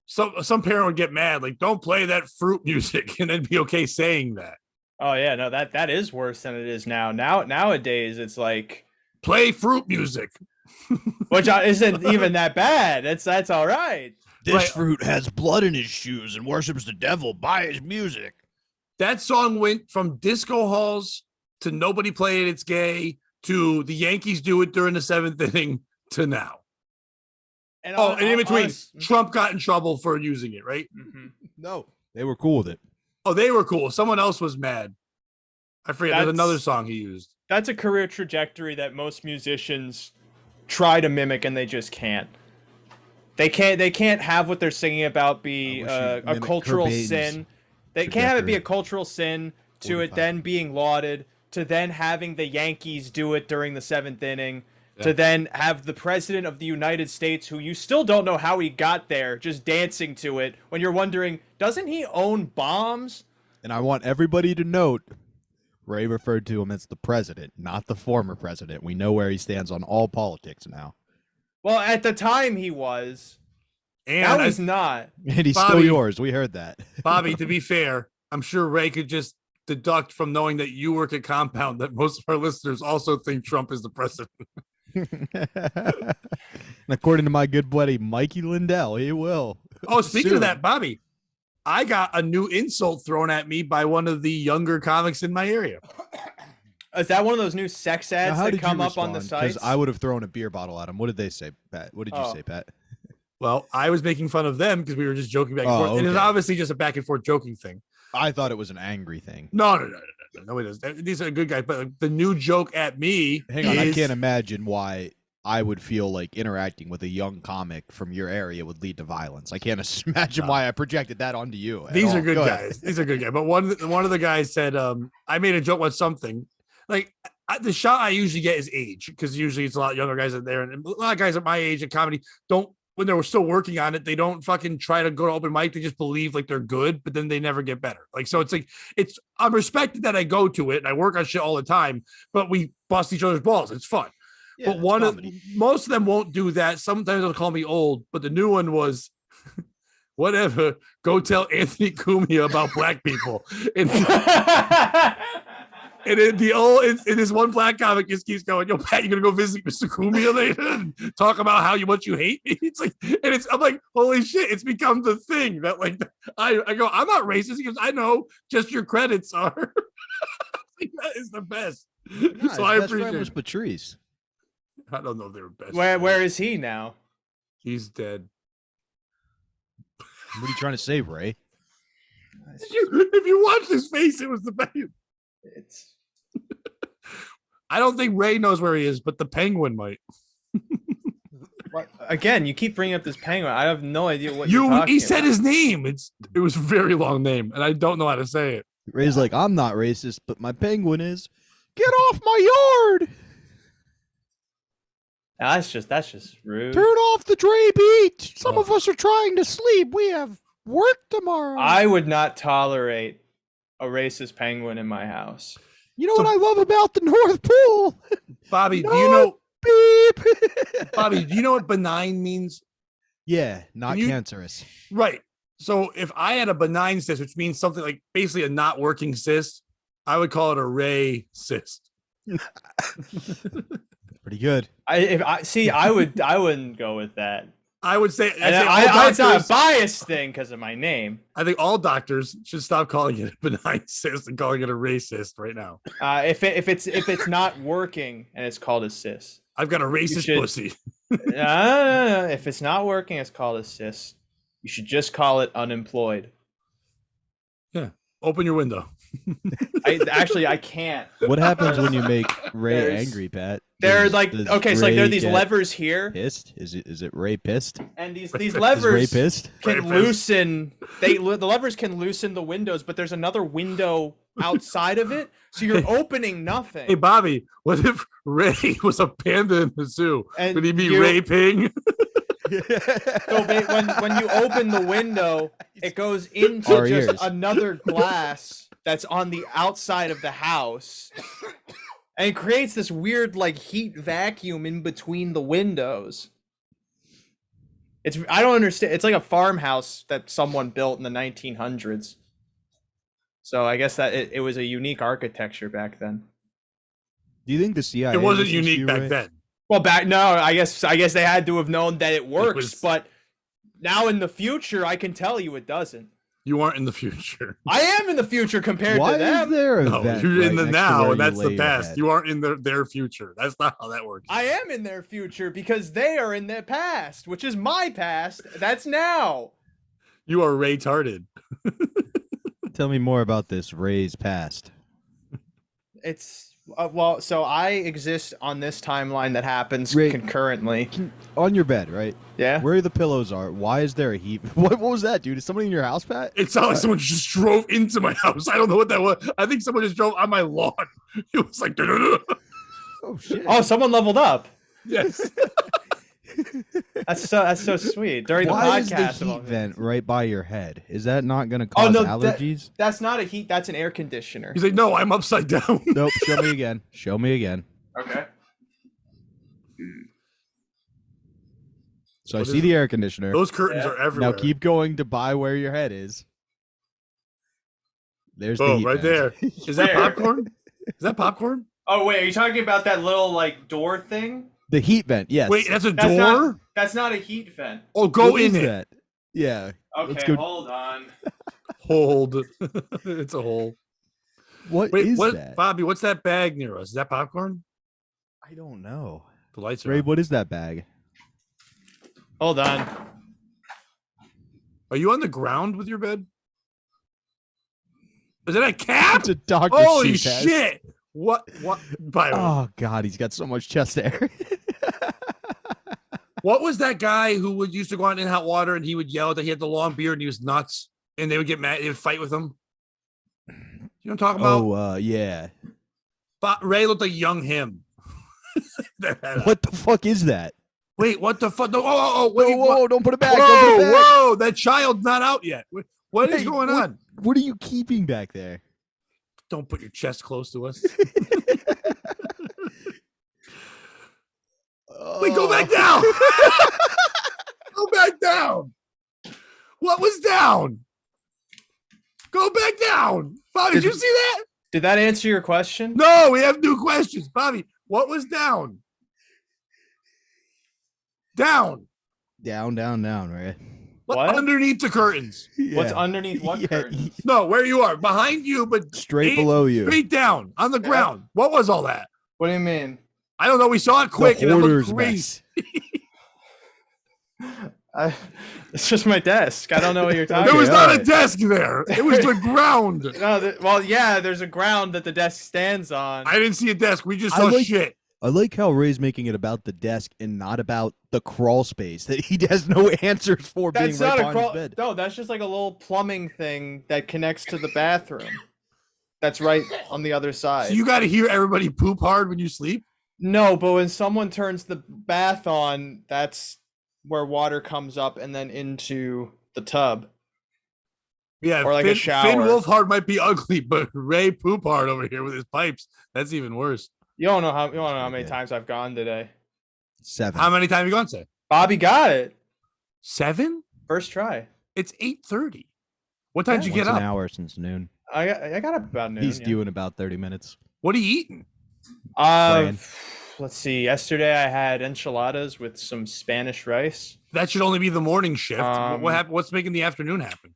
some parent would get mad, like, don't play that fruit music, and then be okay saying that. Oh yeah, no, that is worse than it is now. Nowadays, it's like, Play fruit music. which isn't even that bad. That's all right. This Right. fruit has blood in his shoes and worships the devil by his music. That song went from disco halls to Nobody Play It, It's Gay to the Yankees Do It during the 7th inning to now. And And in between, Trump got in trouble for using it, right? Mhm. No, they were cool with it. Oh, they were cool. Someone else was mad. I forget. There's another That's- song he used. That's a career trajectory that most musicians try to mimic and they just can't. They can't have what they're singing about be I wish a you'd mimic cultural Cobain's sin. They can't have it be a trajectory. cultural sin to it 45. then being lauded, to then having the Yankees do it during the 7th inning, Yeah. to then have the president of the United States, who you still don't know how he got there, just dancing to it when you're wondering, doesn't he own bombs? And I want everybody to note, Ray referred to him as the president, not the former president. We know where he stands on all politics now. Well, at the time he was. And Now I- he's not. And he's still Bobby- yours. We heard that. Bobby, to be fair, I'm sure Ray could just deduct from knowing that you work at Compound that most of our listeners also think Trump is the president. And according to my good buddy Mikey Lindell, he will. Oh, speaking Soon. of that, Bobby, I got a new insult thrown at me by one of the younger comics in my area. Is that one of those new sex Now, ads how that did come you up on the respond? sites? I would have thrown a beer bottle at him. What did they say, Pat? What did you Oh. say, Pat? Well, I was making fun of them because we were just joking back and Oh, forth. And it's okay. obviously just a back and forth joking thing. I thought it was an angry thing. No, it is. These are good guys. But the new joke at me Hang on, I is- can't imagine why I would feel like interacting with a young comic from your area would lead to violence. I can't imagine No. why I projected that onto you. at These all. are good Go ahead. guys. These are good guys. But one of the guys said, I made a joke about something. Like the shot I usually get is age, because usually it's a lot younger guys in there. And a lot of guys at my age in comedy don't, when they were still working on it, they don't fucking try to go to open mic. They just believe like they're good, but then they never get better. Like, so it's like, I'm respected that I go to it and I work on shit all the time, but we bust each other's balls. It's fun. Yeah, But it's comedy. most of them won't do that. Sometimes they'll call me old, but the new one was whatever. Go tell Anthony Cumia about black people. And and this one black comic just keeps going, yo, Pat, you gonna go visit Mr. Cumia later and talk about how much you hate me? It's like, I'm like, holy shit, it's become the thing that like I go, I'm not racist. He goes, I know, just your credits are. Like, that is the best. Nah, So his I best friend appreciate was it. Patrice. I don't know if they were best. where friends. is he now? He's dead. What are you trying to say, Ray? If you watch his face, it was the best. It's I don't think Ray knows where he is, but the Penguin might. again, you keep bringing up this penguin. I have no idea what you're He talking said about. his name. It was a very long name, and I don't know how to say it. Ray's like, I'm not racist, but my penguin is. Get off my yard! That's just rude. Turn off the Dre beat! Some of us are trying to sleep. We have work tomorrow. I would not tolerate a racist penguin in my house. You know what I love about the North Pole? Bobby, do No. you know? Beep! Bobby, do you know what benign means? Yeah, not You- cancerous. Right. So if I had a benign cyst, which means something like basically a not working cyst, I would call it a Ray cyst. Pretty good. I wouldn't go with that. I would say, And it's not a biased thing because of my name. I think all doctors should stop calling it a benign cyst and calling it a Ray cyst right now. If it's not working and it's called a cyst. I've got a racist should- pussy. No. If it's not working, it's called a cyst. You should just call it unemployed. Open your window. I can't. What happens when you make Ray There's- angry, Pat? They're Does- like does okay, so like there are Ray these get levers here, Pissed? Is it Ray pissed? and these Is Ray levers pissed? can Rapist. loosen. The levers can loosen the windows, but there's another window outside of it, so you're opening nothing. Hey, Bobby, what if Ray was a panda in the zoo? And Would he be you- raping? So when you open the window, it goes into Our just ears. another glass that's on the outside of the house, and it creates this weird like heat vacuum in between the windows. I don't understand. It's like a farmhouse that someone built in the 1900s. So I guess that it was a unique architecture back then. Do you think the CIA? It wasn't listens to unique you, back Ray? then. Well, I guess they had to have known that it works, was- but now in the future, I can tell you it doesn't. You aren't in the future. I am in the future compared Why to them. is there a No, vent you're in right the next to now, where and you that's lay the your best. head? You aren't in their future. That's not how that works. I am in their future because they are in their past, which is my past. That's now. You are retarded. Tell me more about this Ray's past. It's so I exist on this timeline that happens Ray- concurrently. On your bed, right? Yeah. Where the pillows are. Why is there a heat? What was that, dude? Is somebody in your house, Pat? It sounded like someone just drove into my house. I don't know what that was. I think someone just drove on my lawn. It was like, Oh shit! Oh, someone leveled up. yes. That's so sweet. During Why the is podcast. the heat vent right by your head? Is that not going to Oh, cause no, allergies? That's not a heat. That's an air conditioner. He's like, no, I'm upside down. Nope. Show me again. Show me again. Okay. So What I see is the air conditioner. Those curtains Yeah. are everywhere. Now keep going to by where your head is. There's the Boom, heat right vent. there. Is that Where? popcorn? Is that popcorn? Oh wait, are you talking about that little like door thing? The heat vent. Yes. Wait, that's a That's door? not- That's not a heat vent. Oh, go What in is it. that? Yeah. Let's Okay, go- hold on. Hold. It's a hole. What Wait, is what, that? Bobby? What's that bag near us? Is that popcorn? I don't know. The lights are Ray, on. what is that bag? Hold on. Are you on the ground with your bed? Is that a cap? It's a Dr. Holy Seuss hat. shit! What? Byron, Oh god, he's got so much chest hair. what was that guy who would used to go out in hot water and he would yell that he had the long beard and he was nuts and they would get mad, they would fight with him? You know what I'm talking about? Yeah. Ray looked like young him. What the fuck is that? Wait, what the fuck? No, wait, Whoa, don't put it back. whoa, Don't put it back. whoa! That child's not out yet. What is Hey, going what- on? What are you keeping back there? Don't put your chest close to us. Wait, go back down. Go back down. What was down? Go back down. Bobby, did you see that? Did that answer your question? No, we have new questions. Bobby, what was down? Down. Down, right? What? Underneath the curtains. What's Yeah. underneath what Yeah, curtains? No, where you are. Behind you, but Straight eight- below you. straight down on the Yeah. ground. What was all that? What do you mean? I don't know. We saw it quick The and it looked hoarder's crazy. mess. It's just my desk. I don't know what you're talking There was about. not a alright. desk there. It was the ground. No, well, yeah, there's a ground that the desk stands on. I didn't see a desk. We just I saw like- shit. I like how Ray's making it about the desk and not about the crawl space that he has no answers for That's being right not a behind his crawl. bed. No, that's just like a little plumbing thing that connects to the bathroom. That's right on the other side. So you got to hear everybody poop hard when you sleep? No, but when someone turns the bath on, that's where water comes up and then into the tub. Yeah. Or like a Finn shower. Wolfhard might be ugly, but Ray poop hard over here with his pipes. That's even worse. You don't know how many Okay. times I've gone today. 7. How many times have you gone, say? Bobby got it 7? first try. It's 8:30. What time did you Once get an up? hour since noon. I got up about noon. He's yeah. due in about 30 minutes. What are you eating? Brian. Let's see. Yesterday I had enchiladas with some Spanish rice. That should only be the morning shift. Um, what happened? What's making the afternoon happen?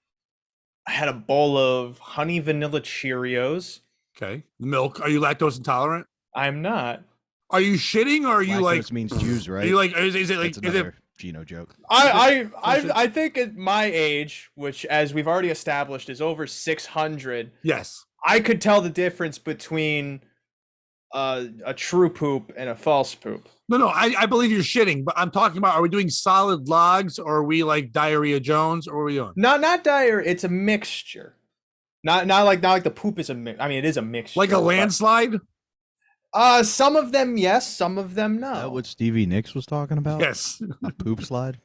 I had a bowl of honey vanilla Cheerios. Okay. Milk. Are you lactose intolerant? I'm not. Are you shitting or are you Lactose means Jews, Are right? you like? Is it like? That's Is it? another Gino joke. I think at my age, which as we've already established is over 600, Yes. I could tell the difference between a true poop and a false poop. No. I believe you're shitting, but I'm talking about. Are we doing solid logs or are we like diarrhea Jones or what are we doing? Not dire. It's a mixture. Not like the poop is a mix. I mean, it is a mixture. Like a but- landslide? Some of them yes, some of them Is that no. what Stevie Nicks was talking about? Yes. A poop slide?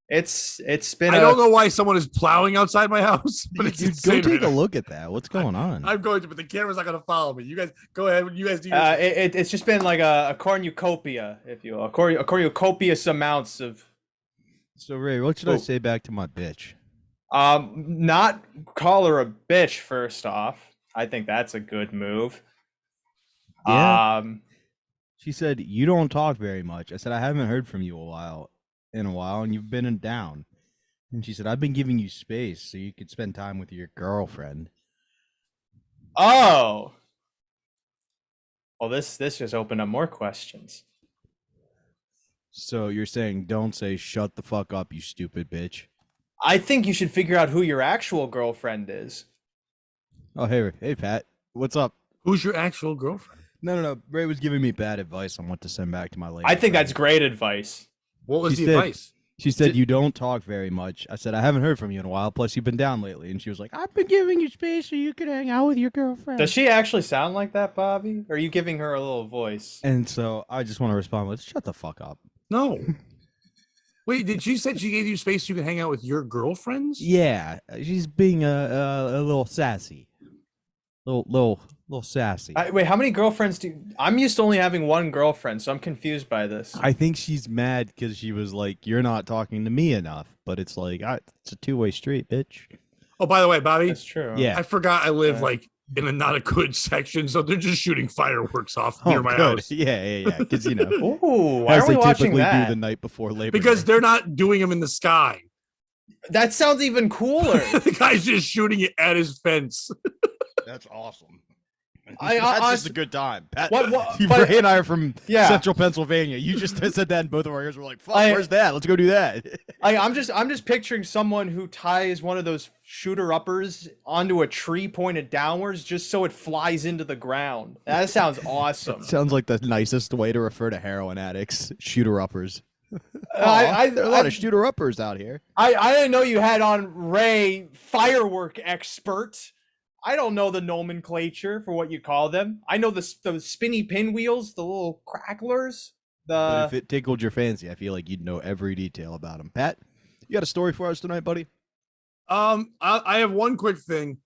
It's been. I don't know why someone is plowing outside my house, but it's Dude, insane go take right a now. look at that. What's going on? I'm going to, but the camera's not going to follow me. You guys go ahead. You guys do. Your It's just been like a cornucopia, if you will, a cornucopious amounts of. So Ray, what should I say back to my bitch? Not call her a bitch. First off, I think that's a good move. Yeah. She said you don't talk very much. I said I haven't heard from you in a while, and you've been down. And she said I've been giving you space so you could spend time with your girlfriend. Oh. Well, this just opened up more questions. So you're saying don't say shut the fuck up, you stupid bitch. I think you should figure out who your actual girlfriend is. Oh hey Pat, what's up? Who's your actual girlfriend? No. Ray was giving me bad advice on what to send back to my lady. I think that's great advice. What was She the said- advice? She said you don't talk very much. I said I haven't heard from you in a while. Plus you've been down lately. And she was like, I've been giving you space so you could hang out with your girlfriend. Does she actually sound like that, Bobby? Or are you giving her a little voice? And so I just want to respond with, shut the fuck up. No. Wait, did she say she gave you space so you could hang out with your girlfriends? Yeah, she's being a little sassy. Little sassy. Wait, how many girlfriends do you... I'm used to only having one girlfriend, so I'm confused by this. I think she's mad because she was like, you're not talking to me enough. But it's like, it's a two-way street, bitch. Oh, by the way, Bobby, That's true. Yeah. I forgot I live like in a not a good section, so they're just shooting fireworks off near my good. house. Yeah. Because, you know, Ooh, why as are they we watching typically that? do the night before Labor Because Day. they're not doing them in the sky. That sounds even cooler. The guy's just shooting it at his fence. That's awesome. I- That's I- just a good time. Pat, What- Ray and I are from Yeah. Central Pennsylvania. You just said that, and both of our ears were like, "Fuck, I- where's that? Let's go do that." I'm just picturing someone who ties one of those shooter uppers onto a tree pointed downwards just so it flies into the ground. That sounds awesome. Sounds like the nicest way to refer to heroin addicts, shooter uppers. there are There are a lot of shooter uppers out here. I didn't know you had on Ray, firework expert. I don't know the nomenclature for what you call them. I know the spinny pinwheels, the little cracklers. But if it tickled your fancy, I feel like you'd know every detail about them. Pat, you got a story for us tonight, buddy? I have one quick thing,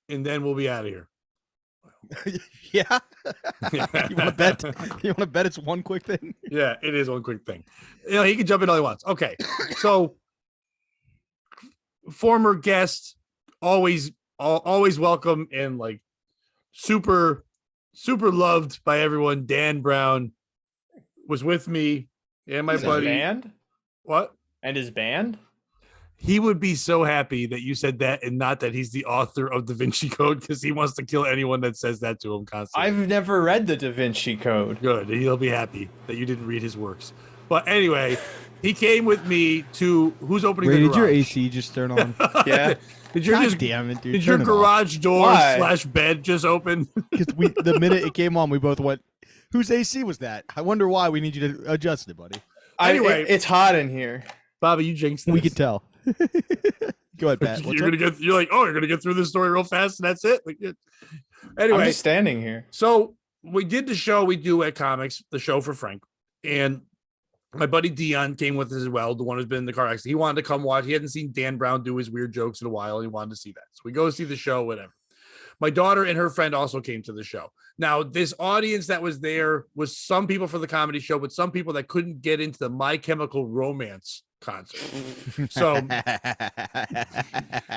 and then we'll be out of here. Yeah. You want to bet? You want to bet it's one quick thing? Yeah, it is one quick thing. You know, he can jump in all he wants. Okay, so former guest, always welcome and like super loved by everyone. Dan Brown was with me and my His buddy. band? What? And his band? He would be so happy that you said that and not that he's the author of Da Vinci Code because he wants to kill anyone that says that to him constantly. I've never read the Da Vinci Code. Good. He'll be happy that you didn't read his works. But anyway, he came with me to who's opening Ray, the did your garage? AC just turn on? Yeah. Did your God just damn it, dude! did your turn it off. garage door Why? / bed just open? Because the minute it came on, we both went, "Whose AC was that?" I wonder why. We need you to adjust it, buddy. Anyway. It's hot in here. Bobby, you jinxed this. We could tell. Go ahead, Pat. What's You're up? gonna get through this story real fast, and that's it. Like, I'm anyway, just standing here. so we did the show we do at Comics, the show for Frank, and my buddy Dion came with us as well, the one who's been in the car accident. He wanted to come watch. He hadn't seen Dan Brown do his weird jokes in a while, and he wanted to see that. So we go see the show, whatever. My daughter and her friend also came to the show. Now, this audience that was there was some people for the comedy show, but some people that couldn't get into the My Chemical Romance concert. So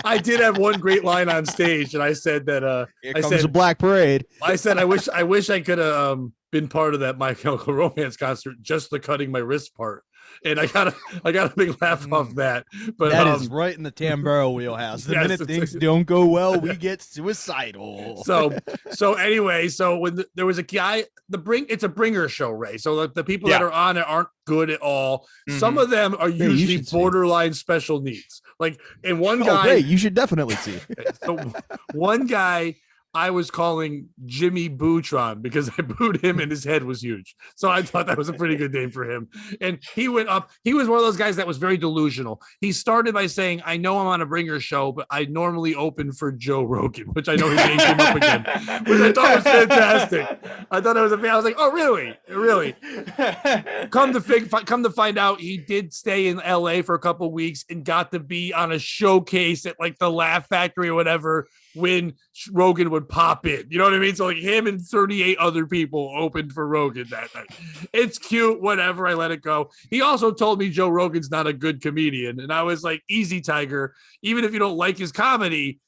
I did have one great line on stage, and I said that Here I comes said a black parade. I said I wish I could have been part of that My Chemical Romance concert, just the cutting my wrist part. And I got a big laugh off that. But That is right in the Tamburo wheelhouse. The Yes, minute it's- things don't go well, we get suicidal. so anyway, so when there was a guy, it's a bringer show, Ray. So the people that Yeah. are on it aren't good at all. Some of them are you usually should see. borderline special needs. Like, and one Oh, guy, Ray, you should definitely see. so one guy I was calling Jimmy Bootron because I booed him and his head was huge. So I thought that was a pretty good name for him. And he went up. He was one of those guys that was very delusional. He started by saying, I know I'm on a bringer show, but I normally open for Joe Rogan, which I know his name came up again, which I thought was fantastic. I thought it was I was like, oh, really? Really? Come to find out, he did stay in LA for a couple of weeks and got to be on a showcase at like the Laugh Factory or whatever when Rogan would pop in. You know what I mean? So like him and 38 other people opened for Rogan that night. It's cute, whatever. I let it go. He also told me Joe Rogan's not a good comedian. And I was like, easy, Tiger. Even if you don't like his comedy,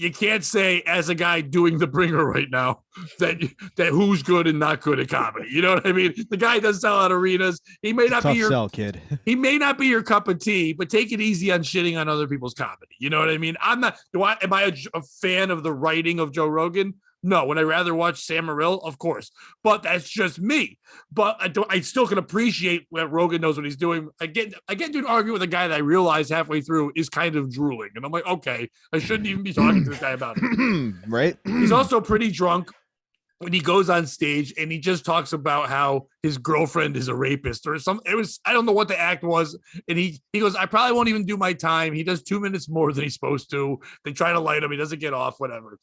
you can't say as a guy doing the bringer right now that who's good and not good at comedy. You know what I mean? The guy does sell out arenas. He may not be your sell, kid. He may not be your cup of tea, but take it easy on shitting on other people's comedy. You know what I mean? Am I a fan of the writing of Joe Rogan? No. Would I rather watch Sam Morril? Of course. But that's just me. But I still can appreciate what Rogan knows what he's doing. I get to argue with a guy that I realize halfway through is kind of drooling. And I'm like, okay, I shouldn't even be talking to this guy about it. Right? He's also pretty drunk when he goes on stage and he just talks about how his girlfriend is a rapist or something. I don't know what the act was. And he goes, I probably won't even do my time. He does 2 minutes more than he's supposed to. They try to light him. He doesn't get off, whatever.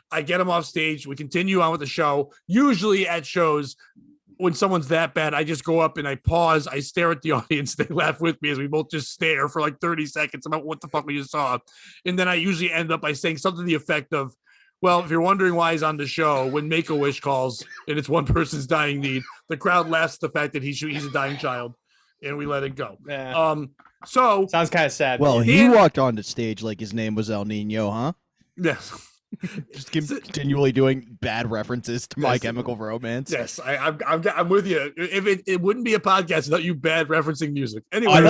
I get him off stage. We continue on with the show. Usually at shows, when someone's that bad, I just go up and I pause. I stare at the audience. They laugh with me as we both just stare for like 30 seconds about what the fuck we just saw. And then I usually end up by saying something to the effect of, well, if you're wondering why he's on the show, when Make-A-Wish calls and it's one person's dying need, the crowd laughs at the fact that he's a dying child, and we let it go. Yeah. So sounds kind of sad. Well, he walked onto stage like his name was El Nino, huh? Yes. Just continually doing bad references to My Chemical Romance. Yes, I'm with you. If it wouldn't be a podcast without you bad referencing music. Anyway, I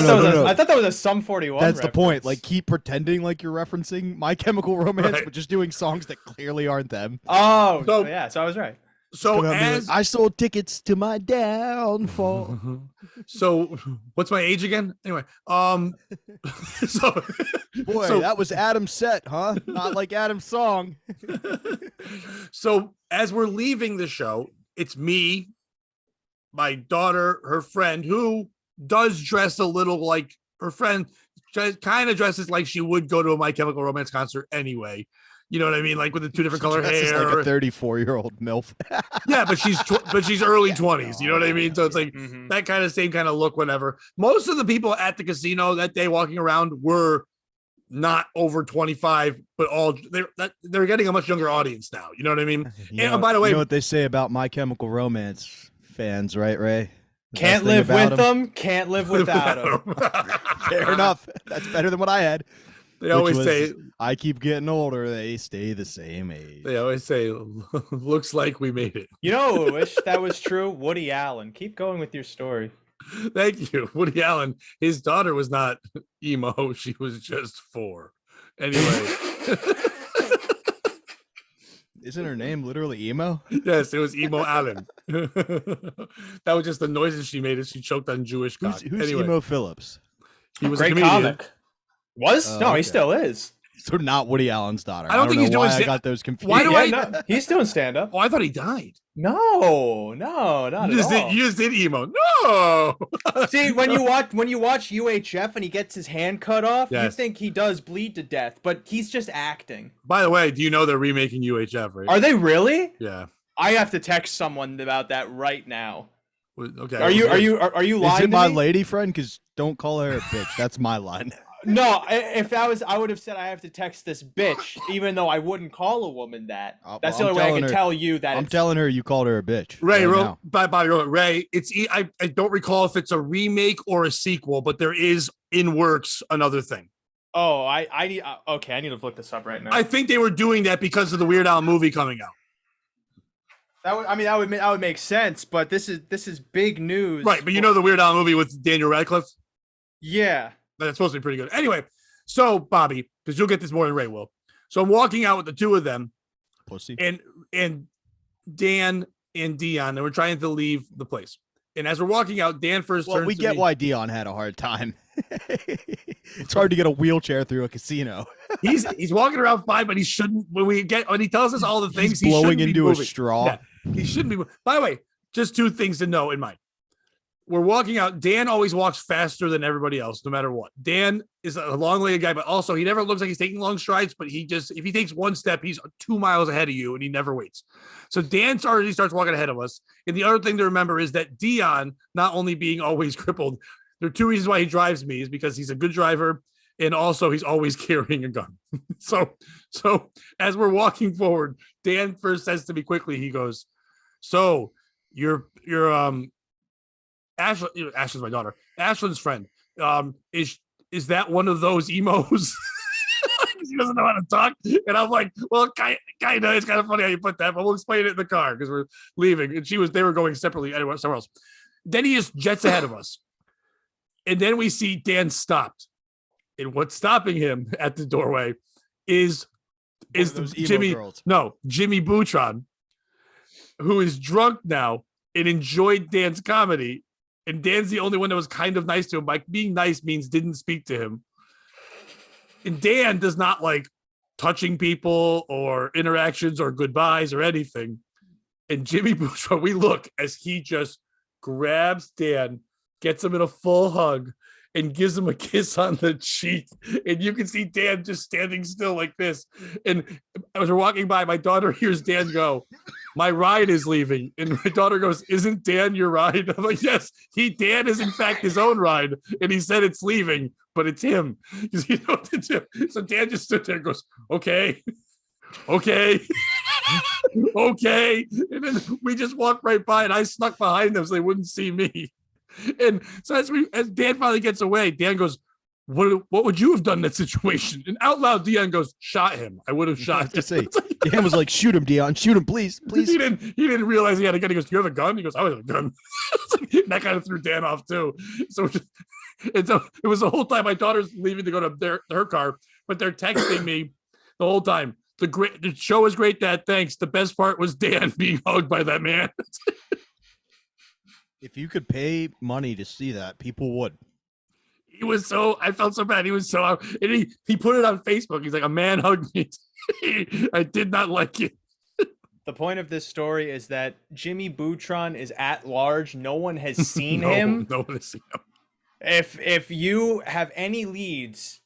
thought that was a Sum 41. That's reference. the point. Like, keep pretending like you're referencing My Chemical Romance, Right. but just doing songs that clearly aren't them. Oh, So- yeah. So I was right. So as I sold tickets to my downfall. so, what's my age again? Anyway, so Boy, that was Adam's set, huh? Not like Adam's song. So as we're leaving the show, it's me, my daughter, her friend, who does dress a little like her friend, kind of dresses like she would go to a My Chemical Romance concert anyway. You know what I mean? Like with the two different color hair. Like a 34-year-old MILF. Yeah, but she's early 20s. You know what I mean? So it's like that kind of same kind of look, whatever. Most of the people at the casino that day walking around were not over 25, but they're getting a much younger audience now. You know what I mean? And by the way, you know what they say about My Chemical Romance fans, right, Ray? Can't live with them, can't live without them. Fair enough. That's better than what I had. They always say, I keep getting older, they stay the same age. They always say, looks like we made it. You know who wish that was true? Woody Allen. Keep going with your story. Thank you. Woody Allen, his daughter was not emo. She was just 4. Anyway. Isn't her name literally Emo? Yes, it was Emo Allen. That was just the noises she made as she choked on Jewish cock. Who's Anyway, Emo Phillips? he was Great a comedian. comic. Was? No, okay. he still is. So not Woody Allen's daughter. I don't think he's know doing why I sta- got those confused. Why do Yeah, I- no, he's doing stand up. Oh, I thought he died. No, not You at all. just did emo. No. See, when you watch UHF and he gets his hand cut off, you Yes. think he does bleed to death, but he's just acting. By the way, do you know they're remaking UHF, right? Are they really? Yeah. I have to text someone about that right now. Okay. Are you lying Is it to my me? lady friend? Because don't call her a bitch. That's my line. No, if that was, I would have said I have to text this bitch, even though I wouldn't call a woman that. That's the I'm only way I telling can her- tell you that. I'm it's- telling her you called her a bitch. Ray, right now. Bobby, Ray, I don't recall if it's a remake or a sequel, but there is in works another thing. Oh, I need. Okay, I need to look this up right now. I think they were doing that because of the Weird Al movie coming out. That would make sense, but this is big news. Right, but you know the Weird Al movie with Daniel Radcliffe? Yeah. That's supposed to be pretty good. Anyway, so Bobby, because you'll get this more than Ray will. So I'm walking out with the two of them, Pussy. and Dan and Dion, and we're trying to leave the place. And as we're walking out, Dan first Well, turns we to get me. why Dion had a hard time. It's hard to get a wheelchair through a casino. He's walking around fine, but he shouldn't. When he tells us all the things, He's blowing he into a moving. straw. Yeah, he shouldn't be. By the way, just two things to know in mind. We're walking out. Dan always walks faster than everybody else, no matter what. Dan is a long-legged guy, but also he never looks like he's taking long strides. But if he takes one step, he's 2 miles ahead of you, and he never waits. So Dan already starts walking ahead of us. And the other thing to remember is that Dion, not only being always crippled, there are two reasons why he drives me is because he's a good driver, and also he's always carrying a gun. So as we're walking forward, Dan first says to me quickly, he goes, "So you're Ashlyn's my daughter. Ashlyn's friend. Is that one of those emos?" He doesn't know how to talk. And I'm like, well, kind of. It's kind of funny how you put that, but we'll explain it in the car because we're leaving. And they were going separately anywhere, somewhere else. Then he just jets ahead of us. And then we see Dan stopped. And what's stopping him at the doorway is Jimmy Boutron, who is drunk now and enjoyed Dan's comedy. And Dan's the only one that was kind of nice to him. By being nice means didn't speak to him. And Dan does not like touching people or interactions or goodbyes or anything. And Jimmy Boutron, we look as he just grabs Dan, gets him in a full hug, and gives him a kiss on the cheek. And you can see Dan just standing still like this. And as we're walking by, my daughter hears Dan go, "My ride is leaving." And my daughter goes, "Isn't Dan your ride?" I'm like, "Yes, Dan is in fact his own ride." And he said it's leaving, but it's him. So Dan just stood there and goes, "Okay, okay." Okay. And then we just walked right by, and I snuck behind them so they wouldn't see me. And so as Dan finally gets away, Dan goes, what would you have done in that situation? And out loud, Dion goes, "Shot him. I would have shot him." Dan was like, "Shoot him, Dion. Shoot him, please. Please." He didn't realize he had a gun. He goes, "Do you have a gun?" He goes, "I have a gun." That kind of threw Dan off too. So it was the whole time my daughter's leaving to go to her car, but they're texting me the whole time. The show was great, Dad. Thanks. The best part was Dan being hugged by that man. If you could pay money to see that, people would. I felt so bad. He was so, and he put it on Facebook. He's like, "A man hugged me." I did not like it. The point of this story is that Jimmy Boutron is at large. No one has seen him. No one has seen him. If you have any leads,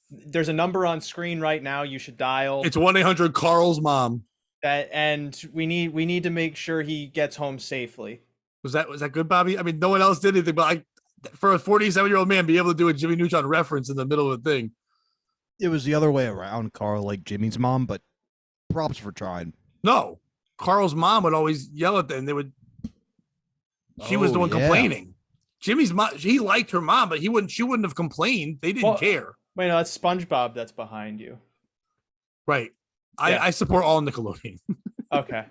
there's a number on screen right now you should dial. It's 1-800 Carl's mom. And we need to make sure he gets home safely. Was that good, Bobby? I mean, no one else did anything, but for a 47-year-old man, be able to do a Jimmy Neutron reference in the middle of the thing. It was the other way around. Carl liked Jimmy's mom, but props for trying. No, Carl's mom would always yell at them. She was the one complaining. Jimmy's mom, he liked her mom, but she wouldn't have complained. They didn't care. Wait, no, that's SpongeBob that's behind you. Right. Yeah. I support all Nickelodeon. Okay.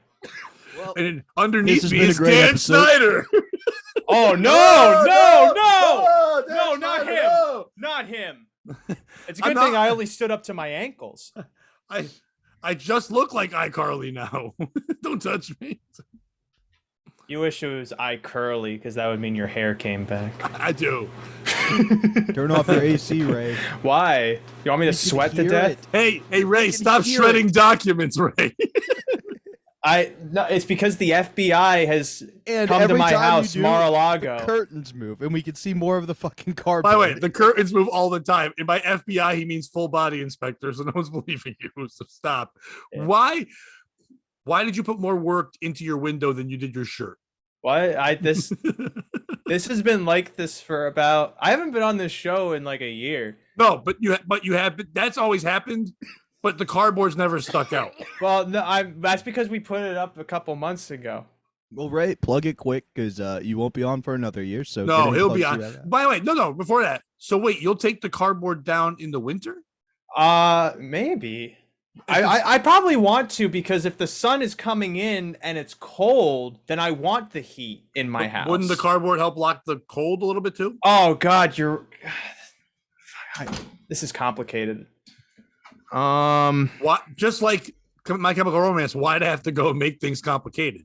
Well, and underneath me is Dan episode. Snyder. Oh, no, not him. No. Not him. It's a good thing I only stood up to my ankles. I just look like iCarly now. Don't touch me. You wish it was iCurly, because that would mean your hair came back. I do. Turn off your AC, Ray. Why? You want me to sweat to death? Hey, Ray, stop shredding documents, Ray. No, it's because the FBI has come to my house, Mar-a-Lago. The curtains move, and we can see more of the fucking cardboard. By the way, the curtains move all the time. And by FBI, he means full body inspector, so no one's believing you. So stop. Yeah. Why did you put more work into your window than you did your shirt? What? This has been like this for about. I haven't been on this show in like a year. No, but you have. That's always happened. But the cardboard's never stuck out. Well, no, that's because we put it up a couple months ago. Well, Ray, plug it quick because you won't be on for another year. So no, he'll be on. By the way, no. Before that, so wait, you'll take the cardboard down in the winter? Maybe. I probably want to, because if the sun is coming in and it's cold, then I want the heat in my house. Wouldn't the cardboard help block the cold a little bit too? Oh God, this is complicated. What? Just like My Chemical Romance, why'd I have to go make things complicated?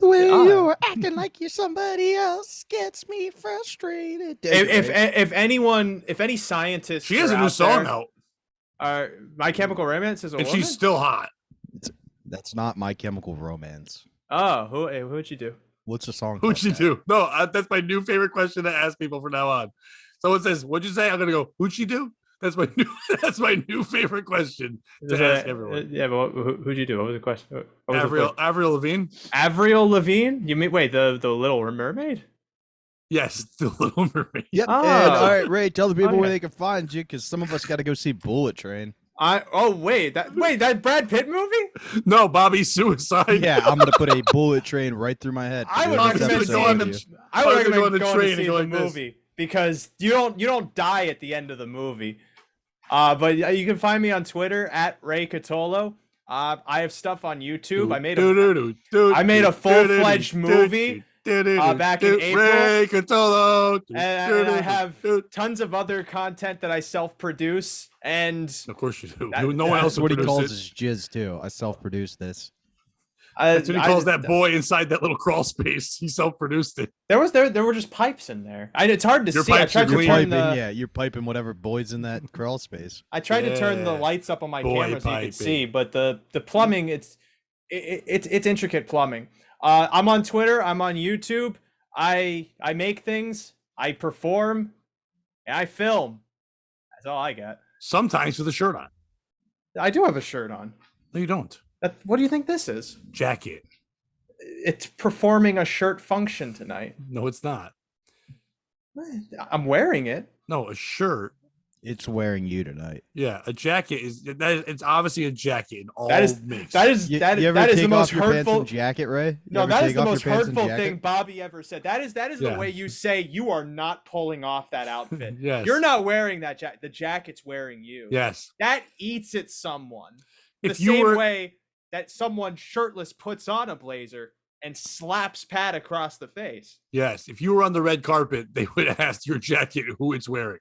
The way Ah. you're acting like you're somebody else gets me frustrated. If any scientists She has are a new out song there, out, My Chemical Romance is a and woman? she's still hot. That's not My Chemical Romance. Oh, who'd you do? What's the song? Who'd called, she Pat? do? No, that's my new favorite question to ask people from now on. Someone says, "What'd you say?" I'm gonna go, "Who'd she do?" That's my new. That's my new favorite question to ask everyone. Yeah, but who'd you do? What was the question? What was Avril Lavigne. Avril Lavigne? You mean wait the Little Mermaid? Yes, the Little Mermaid. Yep. Oh. And all right, Ray, tell the people Okay. where they can find you, because some of us got to go see Bullet Train. That Brad Pitt movie? No, Bobby's suicide. Yeah, I'm gonna put a bullet train right through my head. I would for this recommend episode seeing with the- you. I would I was gonna go on recommend the going train to and see go the like this. movie because you don't die at the end of the movie. But you can find me on Twitter at Ray Cotolo. I have stuff on YouTube. I made a full-fledged movie back in April. Ray Cotolo. And I have tons of other content that I self-produce. And Of course you do. That- No one else That's what he would calls produce it. his jizz too. I self-produced this. That's what he calls just- that boy inside that little crawl space. He self-produced it. There were just pipes in there. It's hard to Your see. I pipes tried are to You're clean. turn piping, the yeah, you're piping whatever boy's in that crawl space. I tried to turn the Yeah. lights up on my Boy camera so you piping. could see, but the plumbing it's intricate plumbing. I'm on Twitter. I'm on YouTube. I make things. I perform. And I film. That's all I got. Sometimes with a shirt on. I do have a shirt on. No, you don't. What do you think this is? Jacket. It's performing a shirt function tonight. No, it's not. I'm wearing it. No, a shirt. It's wearing you tonight. Yeah, a jacket is that. It's obviously a jacket in all That is mixed. You that ever is take the most off your pants hurtful and jacket, Ray? You No, ever that is take the off your most pants and hurtful jacket? thing Bobby ever said. That is the Yeah. way you say you are not pulling off that outfit. Yes. You're not wearing that jacket. The jacket's wearing you. Yes. That eats at someone. If The you same were way that someone shirtless puts on a blazer and slaps Pat across the face. yes, if you were on the red carpet, they would ask your jacket who it's wearing.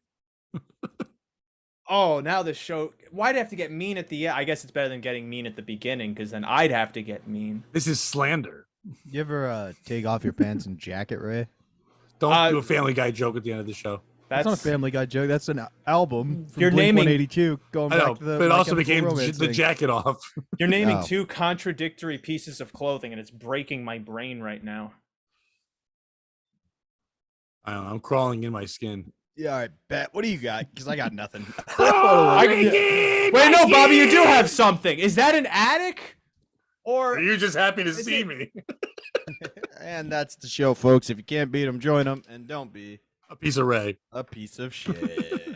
Oh, now the show. Why'd I have to get mean at the end? I guess it's better than getting mean at the beginning, because then I'd have to get mean. This is slander. You ever take off your pants and jacket, Ray? Don't do a Family Guy joke at the end of the show. That's not a Family Guy joke. That's an album from You're naming- Blink-182 going I know, back to the but it My also Chemical became Romance the thing. jacket off. You're naming Oh. two contradictory pieces of clothing, and it's breaking my brain right now. I don't know, I'm crawling in my skin. Yeah, all right, Bet. What do you got? Because I got nothing. Wait, no, Bobby, you do have something. Is that an attic? Or Are you just happy to Is see it- me? And that's the show, folks. If you can't beat them, join them, and don't be A piece of Ray. a piece of shit.